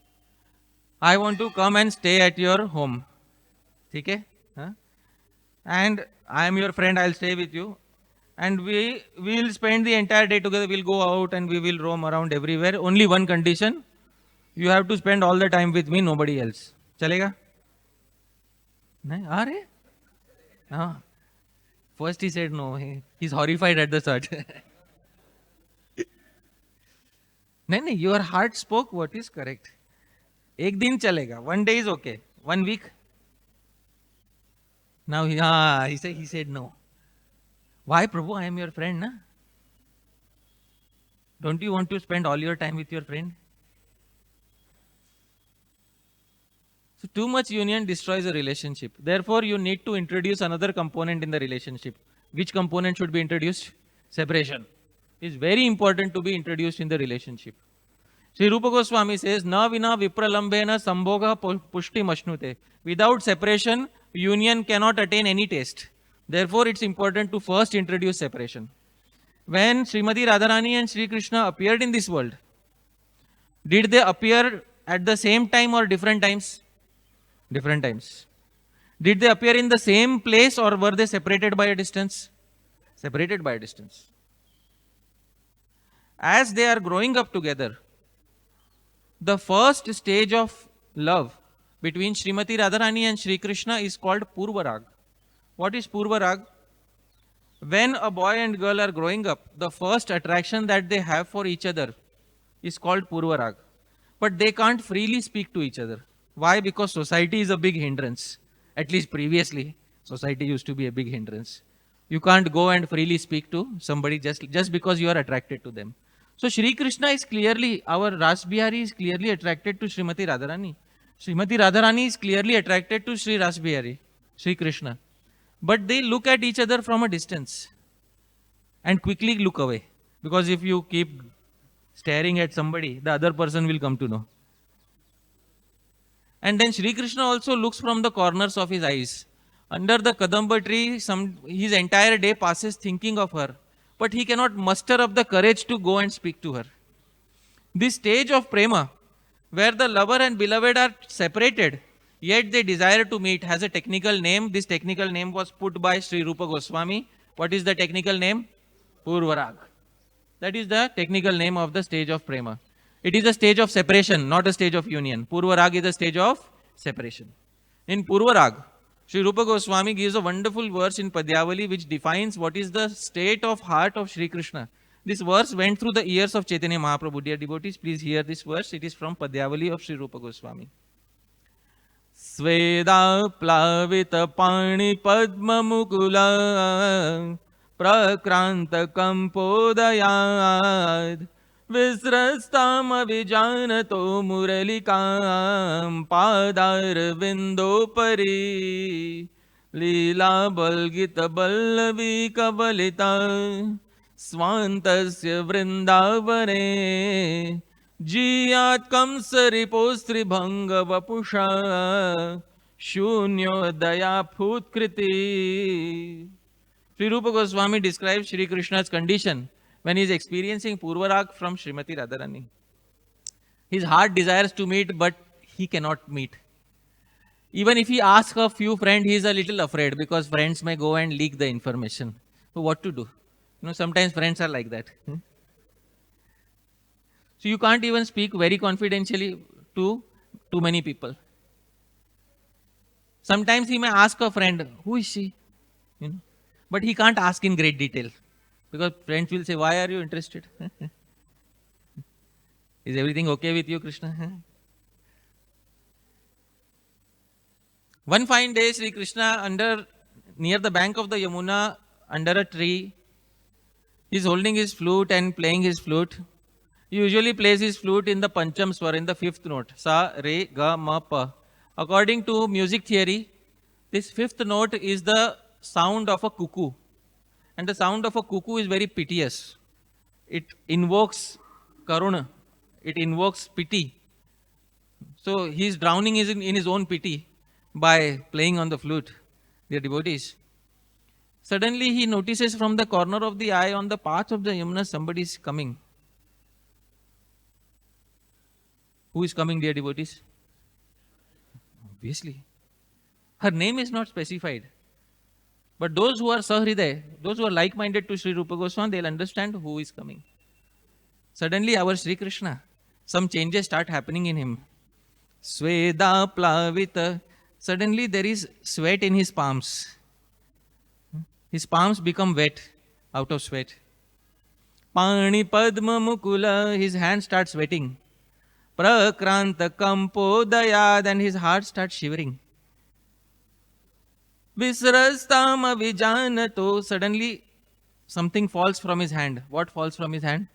I want to come and stay at your home. Okay? Huh? And I am your friend, I'll stay with you. And we will spend the entire day together. We'll go out and we will roam around everywhere. Only one condition. You have to spend all the time with me, nobody else. Chalega? Nahin? Aa rahe? Haan. First he said no. He's horrified at the thought. No, your heart spoke what is correct. Ek din chalega. One day is okay. 1 week. Now he said no. Why, Prabhu? I am your friend, na? Don't you want to spend all your time with your friend? So too much union destroys a relationship. Therefore, you need to introduce another component in the relationship. Which component should be introduced? Separation. Is very important to be introduced in the relationship. Sri Rupa Goswami says, Na vina vipralambena sambhoga pushti mashnute. Without separation, union cannot attain any taste. Therefore, it's important to first introduce separation. When Srimati Radharani and Sri Krishna appeared in this world, did they appear at the same time or different times? Different times. Did they appear in the same place or were they separated by a distance? Separated by a distance. As they are growing up together, the first stage of love between Srimati Radharani and Sri Krishna is called Purva Rag. What is Purva Rag? When a boy and girl are growing up, the first attraction that they have for each other is called Purva Rag. But they can't freely speak to each other. Why? Because society is a big hindrance. At least previously, society used to be a big hindrance. You can't go and freely speak to somebody just because you are attracted to them. So Shri Krishna is clearly, our Ras Bihari is clearly attracted to Srimati Radharani. Srimati Radharani is clearly attracted to Sri Ras Bihari, Shri Krishna. But they look at each other from a distance and quickly look away. Because if you keep staring at somebody, the other person will come to know. And then Shri Krishna also looks from the corners of his eyes. Under the Kadamba tree, his entire day passes thinking of her. But he cannot muster up the courage to go and speak to her. This stage of prema, where the lover and beloved are separated, yet they desire to meet, has a technical name. This technical name was put by Sri Rupa Goswami. What is the technical name? Purvarag. That is the technical name of the stage of prema. It is a stage of separation, not a stage of union. Purvarag is a stage of separation. In Purvarag, Sri Rupa Goswami gives a wonderful verse in Padyavali which defines what is the state of heart of Sri Krishna. This verse went through the ears of Chaitanya Mahaprabhu. Dear devotees, please hear this verse. It is from Padyavali of Sri Rupa Goswami. Sveda plavita pani padma mukula prakranta kampodayad विस्रस्ताम विजानतो मुरलिकां पादार विंदोपरि Leela बल्गित Vallabhi कबलिता स्वान्तस्य वृंदावने जियात् कंसरिपोस्त्रिभंग वपुषा शून्योदया फूत्कृति. Sri Rupa Goswami describes Sri Krishna's condition when he is experiencing Purvarag from Srimati Radharani. His heart desires to meet, but he cannot meet. Even if he asks a few friends, he is a little afraid because friends may go and leak the information. So what to do? You know, sometimes friends are like that. So you can't even speak very confidentially to too many people. Sometimes he may ask a friend, who is she? You know, but he can't ask in great detail. Because friends will say, why are you interested? Is everything okay with you, Krishna? One fine day, Sri Krishna near the bank of the Yamuna, under a tree, he is holding his flute and playing his flute. He usually plays his flute in the Pancham Swar, in the fifth note, Sa, Re, Ga, Ma, Pa. According to music theory, this fifth note is the sound of a cuckoo. And the sound of a cuckoo is very piteous. It invokes karuna. It invokes pity. So he is drowning in his own pity by playing on the flute, dear devotees. Suddenly he notices from the corner of the eye on the path of the Yamuna somebody is coming. Who is coming, dear devotees? Obviously. Her name is not specified. But those who are Sahriday, those who are like-minded to Sri Rupa Goswami, they'll understand who is coming. Suddenly our Sri Krishna, some changes start happening in him. Sweda plavita. Suddenly there is sweat in his palms. His palms become wet out of sweat. Pani padma mukula. His hand starts sweating. Prakranta kampodayad. And his heart starts shivering. Visrastama vijanato. Suddenly something falls from his hand. What falls from his hand?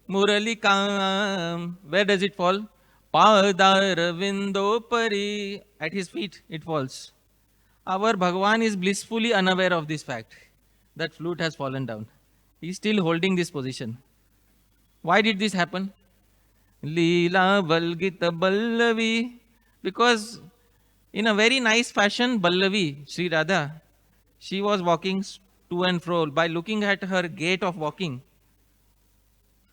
Muralikam. Where does it fall? Padaravindo pari. At his feet it falls. Our Bhagavan is blissfully unaware of this fact. That flute has fallen down. He is still holding this position. Why did this happen? Leela Valgita Ballavi. Because in a very nice fashion, Ballavi, Sri Radha, she was walking to and fro. By looking at her gait of walking,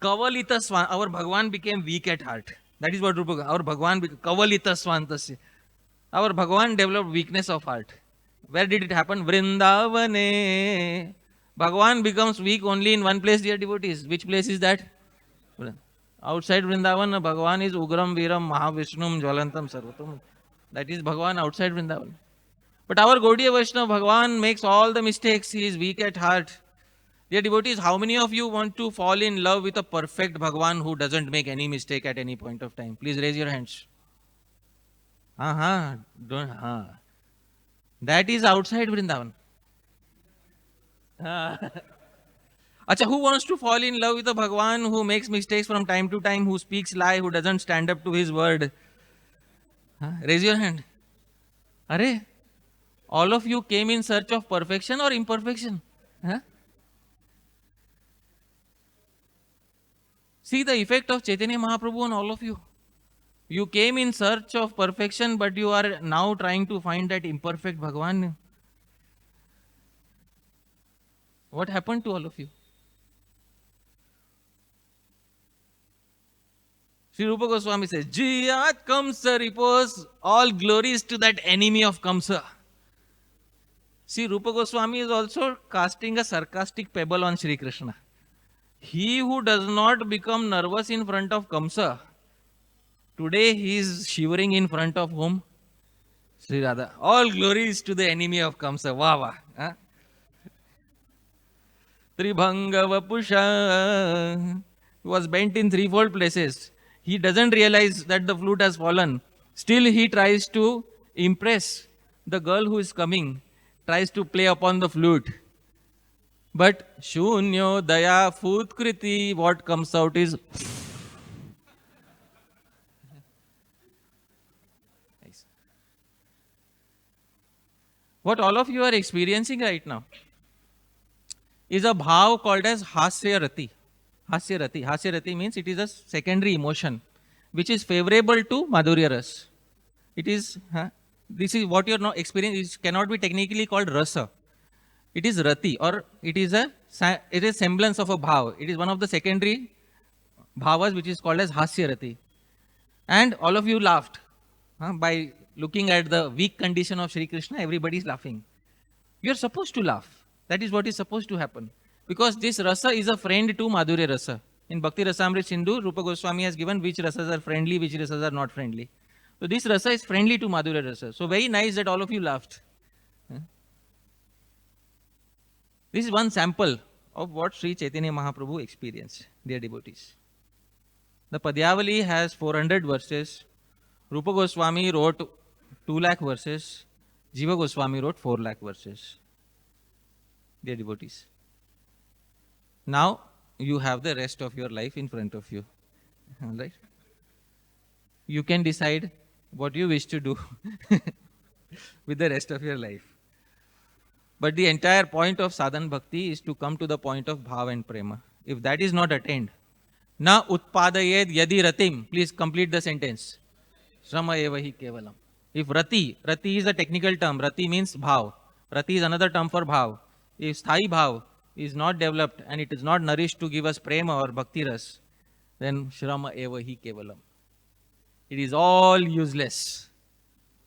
Kavalita Swan, our Bhagavan became weak at heart. That is what Rupa, our Bhagavan became Kavalita Swantasya. Our Bhagavan developed weakness of heart. Where did it happen? Vrindavane. Bhagavan becomes weak only in one place, dear devotees. Which place is that? Outside Vrindavan, Bhagavan is Ugram Viram Mahavishnum Jwalantam Sarvatam. That is Bhagavan outside Vrindavan. But our Gaudiya Vaishnava Bhagavan makes all the mistakes. He is weak at heart. Dear devotees, how many of you want to fall in love with a perfect Bhagavan who doesn't make any mistake at any point of time? Please raise your hands. That is outside Vrindavan. Acha, who wants to fall in love with a Bhagwan who makes mistakes from time to time, who speaks lie, who doesn't stand up to his word? Huh? Raise your hand. Are, all of you came in search of perfection or imperfection? Huh? See the effect of Chaitanya Mahaprabhu on all of you. You came in search of perfection, but you are now trying to find that imperfect Bhagwan. What happened to all of you? Sri Rupa Goswami says, Jiyat Kamsa repose, all glories to that enemy of Kamsa. See, Rupa Goswami is also casting a sarcastic pebble on Sri Krishna. He who does not become nervous in front of Kamsa, today he is shivering in front of whom? Sri Radha. All glories to the enemy of Kamsa. Wah wah. Huh? Tribhanga Vapusha was bent in threefold places. He doesn't realize that the flute has fallen. Still, he tries to impress the girl who is coming, tries to play upon the flute. But Shunyo Daya Futkriti, what comes out is. What all of you are experiencing right now is a bhav called as Hasya Rati. Hasya Rati. Hasya Rati means it is a secondary emotion which is favorable to Madhurya Ras. It is, this is what you are not experiencing, it cannot be technically called Rasa. It is Rati, or it is a semblance of a bhav. It is one of the secondary bhavas which is called as Hasya Rati. And all of you laughed. By looking at the weak condition of Sri Krishna, everybody is laughing. You are supposed to laugh. That is what is supposed to happen. Because this rasa is a friend to Madhurya Rasa. In Bhakti Rasamrita Sindhu, Rupa Goswami has given which rasas are friendly, which rasas are not friendly. So this rasa is friendly to Madhurya Rasa. So very nice that all of you laughed. This is one sample of what Sri Chaitanya Mahaprabhu experienced, dear devotees. The Padyavali has 400 verses. Rupa Goswami wrote 2 lakh verses. Jiva Goswami wrote 4 lakh verses. Dear devotees. Now you have the rest of your life in front of you. All right? You can decide what you wish to do with the rest of your life. But the entire point of sadhan bhakti is to come to the point of bhav and prema. If that is not attained, na utpadayed yadi ratim, please complete the sentence. Shrama evahi kevalam. If rati is a technical term, rati means bhav. Rati is another term for bhav. If sthai bhav is not developed and it is not nourished to give us prema or bhakti ras, then shrama evahi kevalam. It is all useless.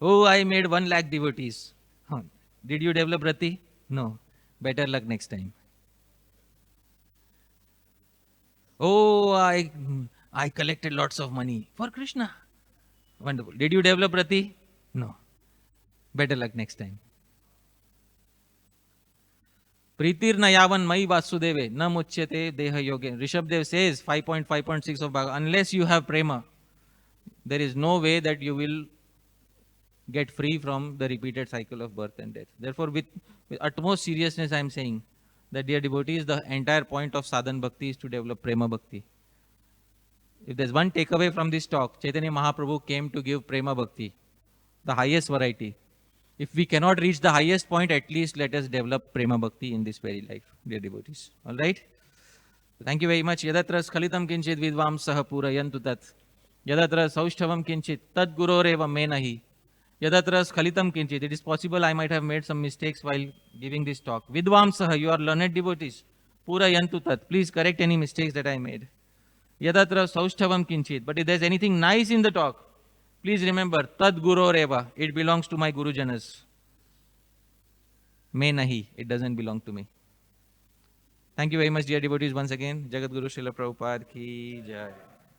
Oh, I made 1 lakh devotees. Did you develop rati? No. Better luck next time. Oh, I collected lots of money for Krishna. Wonderful. Did you develop rati? No. Better luck next time. Pritir nayavan mai vasudeve na muchyate deha yoge. Rishabdev says 5.5.6 of Bhagavad. Unless you have prema, there is no way that you will get free from the repeated cycle of birth and death. Therefore, with utmost seriousness, I am saying that, dear devotees, the entire point of sadhan bhakti is to develop prema bhakti. If there's one takeaway from this talk, Chaitanya Mahaprabhu came to give prema bhakti, the highest variety. If we cannot reach the highest point, at least let us develop prema bhakti in this very life, dear devotees. All right? Thank you very much. Yadatra skalitam kinchit vidvam saha purayantu tat. Yadatra saushthavam kinchit tad guroreva me nahi. Yadatra skalitam kinchit. It is possible I might have made some mistakes while giving this talk. Vidvam saha, you are learned devotees. Purayantu tat. Please correct any mistakes that I made. Yadatra saushthavam kinchit. But if there's anything nice in the talk, please remember, tad guroreva. It belongs to my Guru Janas. Me nahi. It doesn't belong to me. Thank you very much, dear devotees, once again. Jagat Guru Srila Prabhupada ki jai.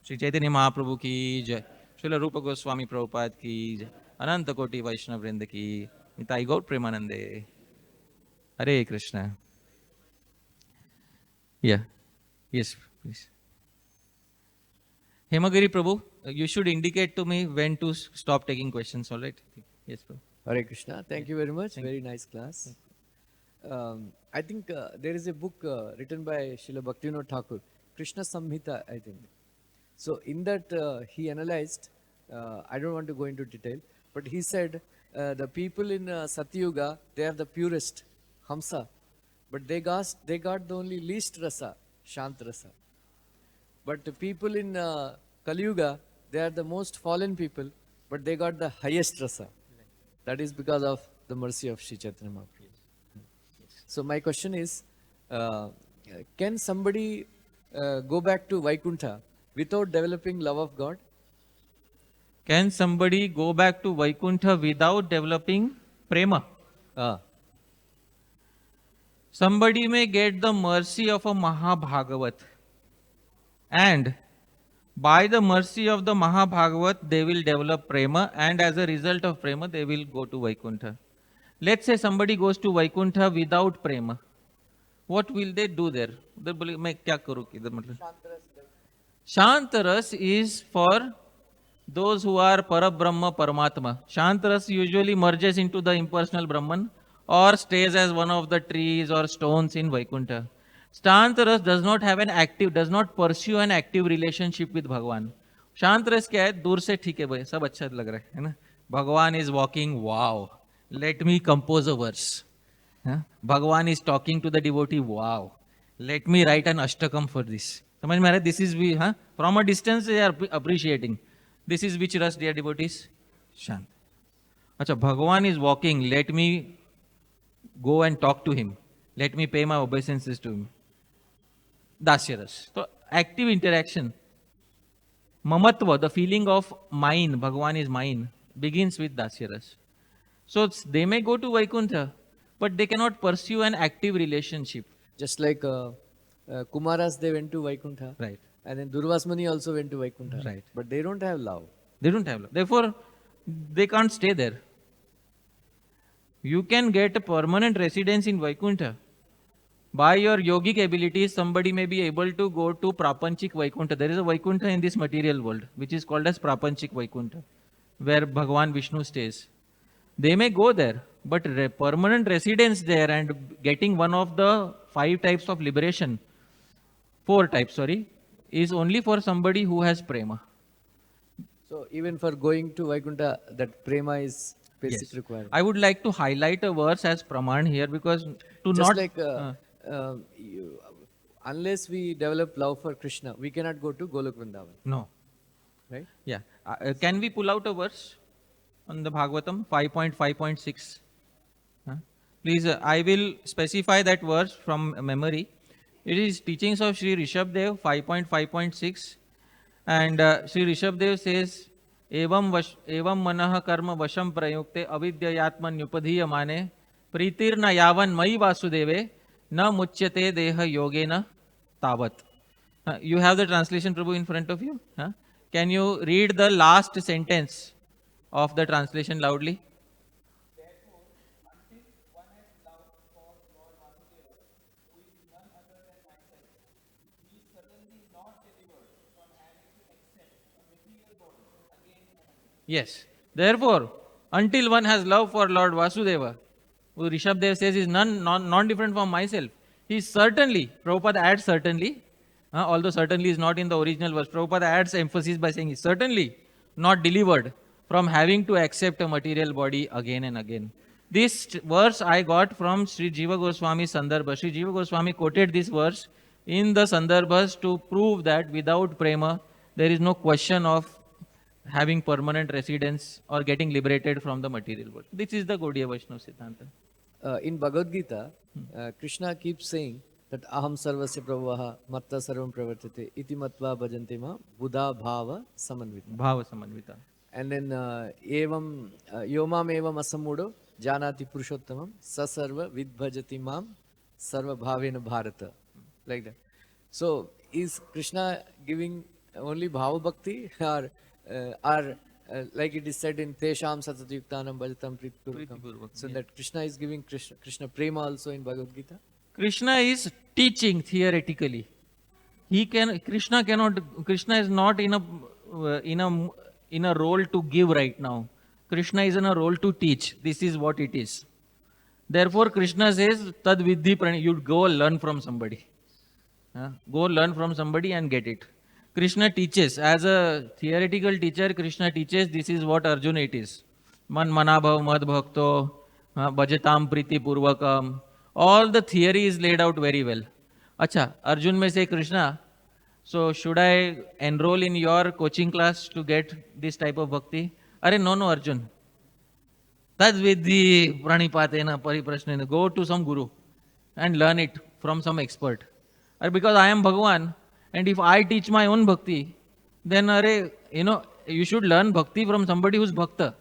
Sri Chaitanya Mahaprabhu ki jai. Srila Rupa Goswami Prabhupada ki jai. Ananta Koti Vaishnava Vrinda ki. Nitai Gaur Premanande. Hare Krishna. Yeah. Yes, please. Hemagiri Prabhu, you should indicate to me when to stop taking questions, all right? Yes, Prabhu. Hare Krishna. Thank you very much. Very nice class. I think there is a book written by Srila Bhaktivinoda Thakur, Krishna Samhita, I think. So in that he analyzed, I don't want to go into detail, but he said the people in Satyuga, they are the purest, Hamsa, but they got the only least rasa, Shant rasa. But the people in Kali Yuga, they are the most fallen people, but they got the highest rasa. That is because of the mercy of Sri Chaitanya Mahaprabhu. So my question is, can somebody go back to Vaikuntha without developing love of God? Can somebody go back to Vaikuntha without developing prema? Ah, Somebody may get the mercy of a Mahabhagavat, and by the mercy of the Mahabhagavat, they will develop prema, and as a result of prema, they will go to Vaikuntha. Let's say somebody goes to Vaikuntha without prema. What will they do there? उधर बोले मैं क्या करूँ इधर मतलब शांत रस is for those who are Parabrahma Paramatma. Shantaras usually merges into the impersonal Brahman or stays as one of the trees or stones in Vaikuntha. Shantaras does not have an active, does not pursue an active relationship with Bhagwan. Shantaras क्या है दूर से ठीक है भाई सब अच्छा लग रहा है ना भगवान is walking wow let me compose a verse. Bhagwan is talking to the devotee wow let me write an ashtakam for this. समझ में आ रहा है? This is we from a distance they are appreciating. This is which rus, dear devotees? Shant. Acha, Bhagavan is walking. Let me go and talk to him. Let me pay my obeisances to him. Dasya ras. So, active interaction. Mamatva, the feeling of mine, Bhagavan is mine, begins with Dasya ras. So, they may go to Vaikuntha, but they cannot pursue an active relationship. just like Kumaras, they went to Vaikuntha. Right. And then Durvasmani also went to Vaikuntha. Right. But they don't have love. They don't have love. Therefore, they can't stay there. You can get a permanent residence in Vaikuntha. By your yogic abilities, somebody may be able to go to Prapanchik Vaikuntha. There is a Vaikuntha in this material world, which is called as Prapanchik Vaikuntha, where Bhagavan Vishnu stays. They may go there, but permanent residence there and getting one of the 5 types of liberation, 4 types, sorry, is only for somebody who has prema. So even for going to Vaikuntha, that prema is basic Yes. requirement. I would like to highlight a verse as Praman here because to Just not. like unless we develop love for Krishna, we cannot go to Golok Vrindavan, No. right? Yeah. Can we pull out a verse on the Bhagavatam 5.5.6? Please, I will specify that verse from memory. It is teachings of Sri Rishabdev 5.5.6. And Sri Rishabdev says, एवं मनः कर्म वशम प्रयुक्ते अविद्ययात्मन्युपधीय माने प्रीतिर्न यावन मयि वासुदेवे न मुच्यते देह योगेन तावत. You have the translation, Prabhu, in front of you. Can you read the last sentence of the translation loudly? Yes. Therefore, until one has love for Lord Vasudeva, who Rishabdev says is non-different from myself, he certainly, Prabhupada adds certainly, although certainly is not in the original verse, Prabhupada adds emphasis by saying, he certainly not delivered from having to accept a material body again and again. This verse I got from Sri Jiva Goswami Sandarbha. Sri Jiva Goswami quoted this verse in the Sandarbhas to prove that without prema, there is no question of having permanent residence or getting liberated from the material world. This is the Gaudiya Vaishnava Siddhanta. In Bhagavad Gita, Krishna keeps saying that aham sarvasya prabhavaha matta sarvam pravartate iti matva bhajante ma buddha bhava samanvita. Bhava Samanvita. And then evam yomam evam asamudo janati purushottamam sasarva vidbhajati mam sarva bhavena bharata. Like that. So is Krishna giving only bhava bhakti or like it is said in Tesham Satatayuktanam Bhajatam Pritipurvakam. Pritipurvakam, So that Krishna is giving Krishna prema also in Bhagavad Gita. Krishna is teaching theoretically. Krishna is not in a role to give right now. Krishna is in a role to teach. This is what it is. Therefore, Krishna says, Tad Vidhi Prani, you'd go learn from somebody. Go learn from somebody and get it. Krishna teaches, as a theoretical teacher, Krishna teaches this is what Arjuna it is. Man manabhav mad bhakto, bhajatam priti purvakam. All the theory is laid out very well. Acha, Arjun may say, Krishna, so should I enroll in your coaching class to get this type of bhakti? Are no, Arjun. Tad vidhi pranipatena pariprasnena. Go to some guru and learn it from some expert. Or because I am Bhagwan, and if I teach my own bhakti, then you should learn bhakti from somebody who's bhakta.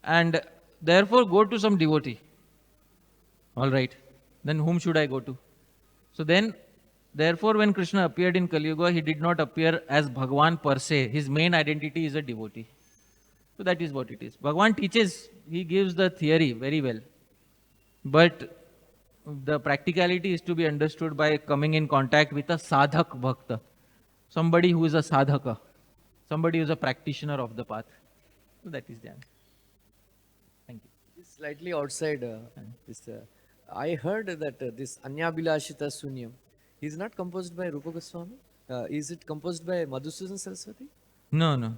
And therefore go to some devotee. All right. Then whom should I go to? So then, therefore, when Krishna appeared in Kali Yuga, he did not appear as Bhagwan per se. His main identity is a devotee. So that is what it is. Bhagwan teaches, he gives the theory very well. But the practicality is to be understood by coming in contact with a sadhak bhakta, somebody who is a sadhaka, somebody who is a practitioner of the path. So that is the answer. Thank you. It's slightly outside this. I heard that this Anyabhilashita Sunyam is not composed by Rupa Goswami. Is it composed by Madhusudan Saraswati? No.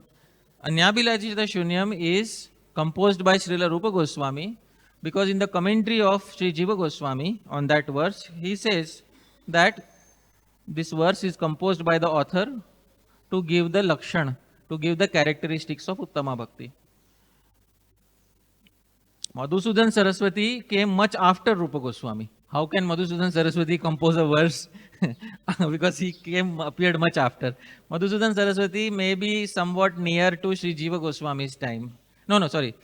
Anyabhilashita Shunyam is composed by Srila Rupa Goswami, because in the commentary of Sri Jiva Goswami on that verse, he says that this verse is composed by the author to give the lakshan, to give the characteristics of Uttama Bhakti. Madhusudan Saraswati came much after Rupa Goswami. How can Madhusudan Saraswati compose a verse? Because he appeared much after. Madhusudan Saraswati may be somewhat near to Sri Jiva Goswami's time. No, sorry.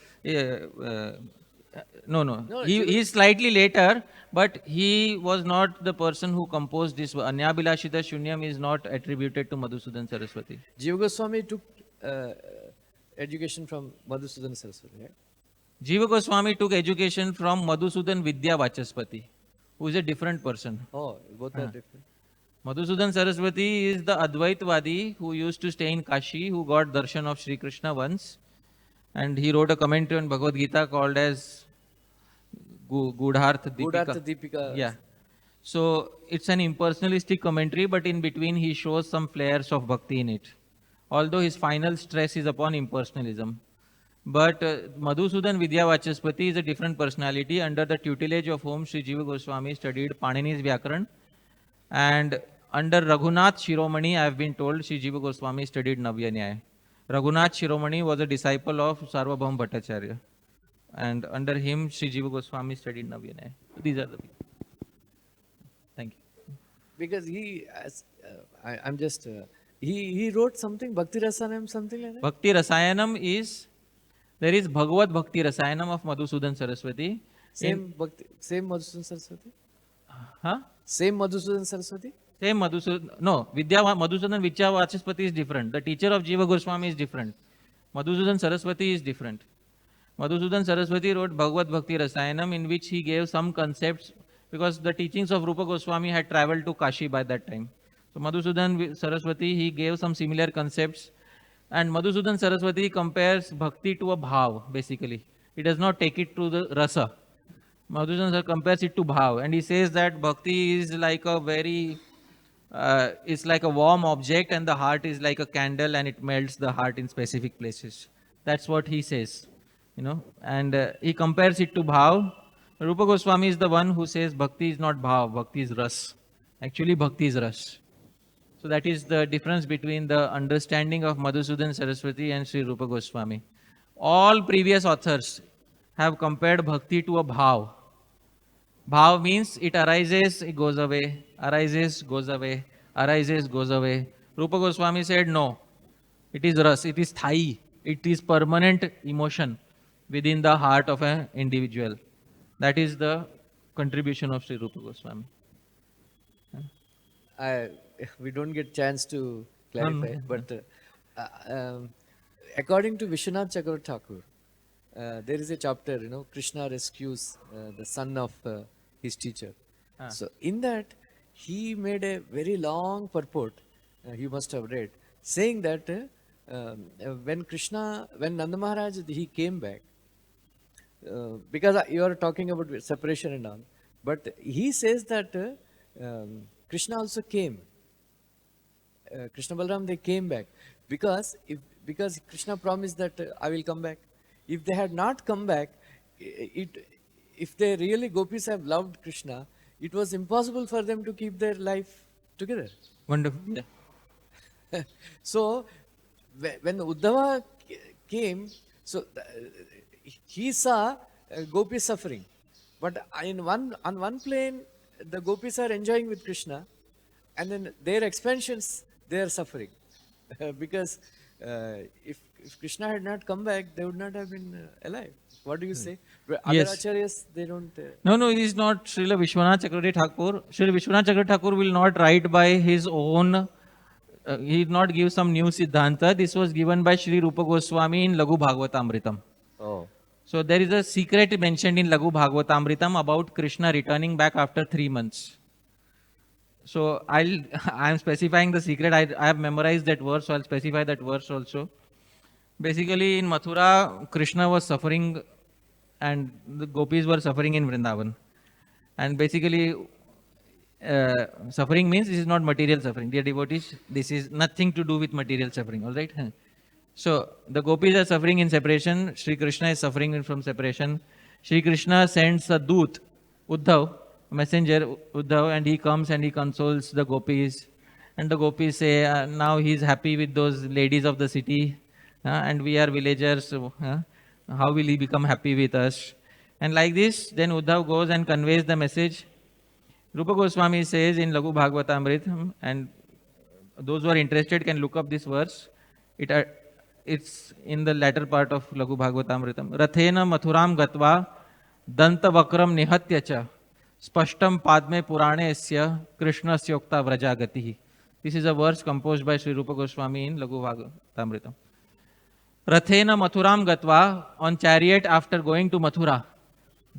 No. He is slightly later, but he was not the person who composed this. Anyabhilashita Shunyam is not attributed to Madhusudan Saraswati. Jiva Goswami took education from Madhusudan Saraswati, right? Jiva Goswami took education from Madhusudan Vidya Vachaspati, who is a different person. Oh, both are different. Madhusudan Saraswati is the Advaitvadi who used to stay in Kashi, who got darshan of Sri Krishna once. And he wrote a commentary on Bhagavad Gita called as Gudhartha Deepika. Gudhartha Deepika. Yeah. So it's an impersonalistic commentary, but in between he shows some flares of bhakti in it. Although his final stress is upon impersonalism. But Madhusudan Vidya Vachaspati is a different personality, under the tutelage of whom Sri Jiva Goswami studied Panini's Vyakaran. And under Raghunath Shiromani, I have been told, Sri Jiva Goswami studied Navya Nyaya. Raghunath Shiromani was a disciple of Sarvabhaum Bhattacharya. And under him, Sri Jiva Goswami studied Navya Nyaya. These are the people. Thank you. Because I'm just, he wrote something, Bhakti Rasanam, something like that? Bhakti Rasayanam is, there is Bhagavad Bhakti Rasayanam of Madhusudan Saraswati. Same Madhusudan Saraswati? Huh? Same Madhusudan Saraswati? Same Madhusudan, no, Madhusudan Vidya Vachaspati is different. The teacher of Jiva Goswami is different. Madhusudan Saraswati is different. Madhusudan Saraswati wrote Bhagavad Bhakti Rasayanam, in which he gave some concepts, because the teachings of Rupa Goswami had traveled to Kashi by that time. So Madhusudan Saraswati, he gave some similar concepts. And Madhusudan Saraswati compares bhakti to a bhav, basically. He does not take it to the rasa. Madhusudan Saraswati compares it to bhav. And he says that bhakti is like a it's like a warm object, and the heart is like a candle, and it melts the heart in specific places. That's what he says, and he compares it to bhav. Rupa Goswami is the one who says bhakti is not bhav, bhakti is ras. Actually, bhakti is ras. So that is the difference between the understanding of Madhusudan Saraswati and Sri Rupa Goswami. All previous authors have compared bhakti to a bhav. Bhav means it arises, it goes away, arises, goes away, arises, goes away. Rupa Goswami said no, it is ras, it is sthai, it is permanent emotion within the heart of an individual. That is the contribution of Sri Rupa Goswami. We don't get chance to clarify, but according to Vishwanath Chakravarti Thakur, there is a chapter, Krishna rescues the son of his teacher. So in that, he made a very long purport, you must have read, saying that when Nanda Maharaj, he came back, because you are talking about separation and all, but he says that Krishna also came. Krishna Balram, they came back because Krishna promised that I will come back. If they had not come back, it if they really gopis have loved Krishna, it was impossible for them to keep their life together. Wonderful. Yeah. So when Uddhava came, so he saw gopis suffering, but on one plane the gopis are enjoying with Krishna, and then their expansions they are suffering because if Krishna had not come back, they would not have been alive. What do you say? Other Yes. acharyas, they don't. No, he is not Srila Vishwanath Chakravarti Thakur. Srila Vishwanath Chakravarti Thakur will not write by his own, he did not give some new Siddhanta. This was given by Sri Rupa Goswami in Laghu Bhagavatamritam. Oh. So there is a secret mentioned in Laghu Bhagavatamritam about Krishna returning back after 3 months. So I am specifying the secret. I have memorized that verse, so I'll specify that verse also. Basically, in Mathura, Krishna was suffering and the gopis were suffering in Vrindavan. And basically, suffering means this is not material suffering. Dear devotees, this is nothing to do with material suffering, all right? So, the gopis are suffering in separation. Sri Krishna is suffering from separation. Sri Krishna sends a doot, Uddhav, messenger Uddhav, and he comes and he consoles the gopis. And the gopis say, now he is happy with those ladies of the city, and we are villagers. How will he become happy with us? And like this, then Uddhav goes and conveys the message. Rupa Goswami says in Laghu Bhagavatamrita, and those who are interested can look up this verse. It's in the latter part of Laghu Bhagavatamritam. Rathena Mathuram Gatva Danta Vakram Nihatyacha Spashtam Padme Purane Asya Krishna Syokta Vrajagatihi. This is a verse composed by Sri Rupa Goswami in Laghu Bhagavatamritam. Rathena Mathuram Gatva, on chariot after going to Mathura,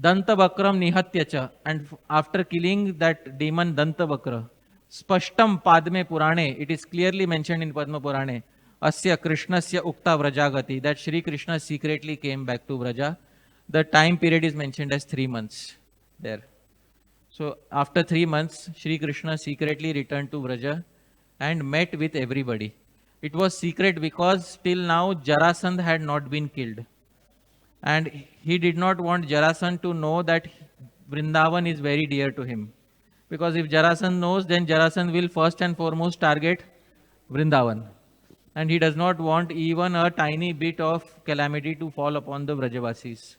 Dantavakram Nihatyacha, and after killing that demon Dantavakra, Spashtam Padme Purane, it is clearly mentioned in Padma Purane, Asya Krishnasya Ukta Vrajagati, that Shri Krishna secretly came back to Vraja. The time period is mentioned as 3 months there. So after 3 months, Shri Krishna secretly returned to Vraja and met with everybody. It was secret because till now Jarasandh had not been killed. And he did not want Jarasandh to know that Vrindavan is very dear to him. Because if Jarasandh knows, then Jarasandh will first and foremost target Vrindavan. And he does not want even a tiny bit of calamity to fall upon the Vrajavasis.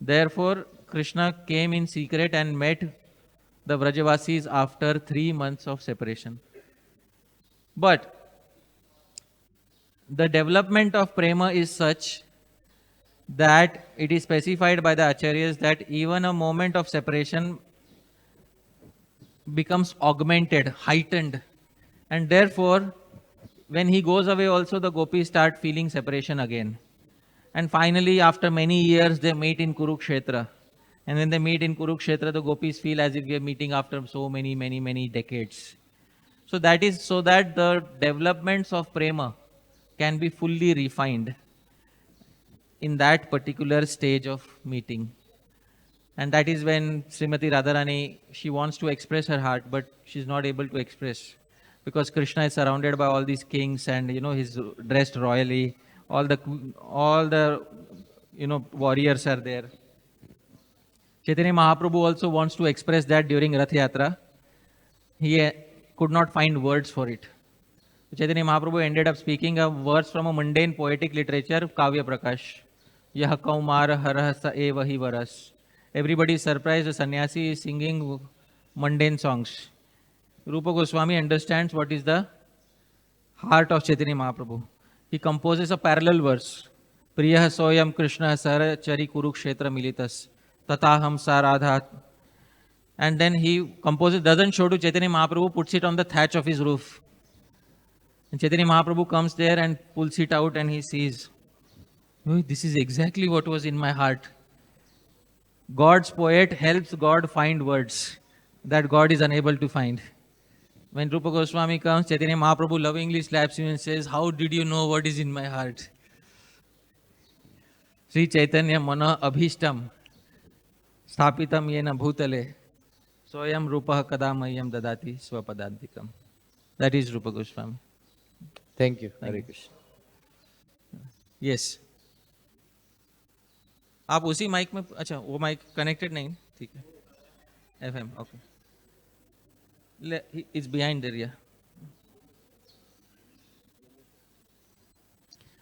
Therefore, Krishna came in secret and met the Vrajavasis after 3 months of separation. But the development of prema is such that it is specified by the acharyas that even a moment of separation becomes augmented, heightened, and therefore when he goes away also the gopis start feeling separation again. And finally, after many years, they meet in Kurukshetra. And when they meet in Kurukshetra, the gopis feel as if we are meeting after so many decades. So that is so that the developments of prema can be fully refined in that particular stage of meeting. And that is when Srimati Radharani, she wants to express her heart, but she's not able to express. Because Krishna is surrounded by all these kings and, he's dressed royally. All the warriors are there. Chaitanya Mahaprabhu also wants to express that during Rath Yatra. He could not find words for it. Chaitanya Mahaprabhu ended up speaking a verse from a mundane poetic literature, Kavya Prakash. Yah kaumara harasa evahi varas. Everybody is surprised the sannyasi is singing mundane songs. Rupa Goswami understands what is the heart of Chaitanya Mahaprabhu. He composes a parallel verse. Priyah soyam Krishna sara chari kurukshetra militas tataham saradhat. And then he composes, doesn't show to Chaitanya Mahaprabhu, puts it on the thatch of his roof. And Chaitanya Mahaprabhu comes there and pulls it out and he sees, oh, this is exactly what was in my heart. God's poet helps God find words that God is unable to find. When Rupa Goswami comes, Chaitanya Mahaprabhu lovingly slaps him and says, how did you know what is in my heart? Shri Chaitanya मन अभीष्टम स्थापितम येन भूतले स्वयं रूपः कदा मह्यम ददाति स्वपदान्तिकम. That is Rupa Goswami. Thank you. Hare Krishna. Yes. आप उसी mic में, अच्छा वो माइक कनेक्टेड नहीं, ठीक है, FM, okay, it's behind there.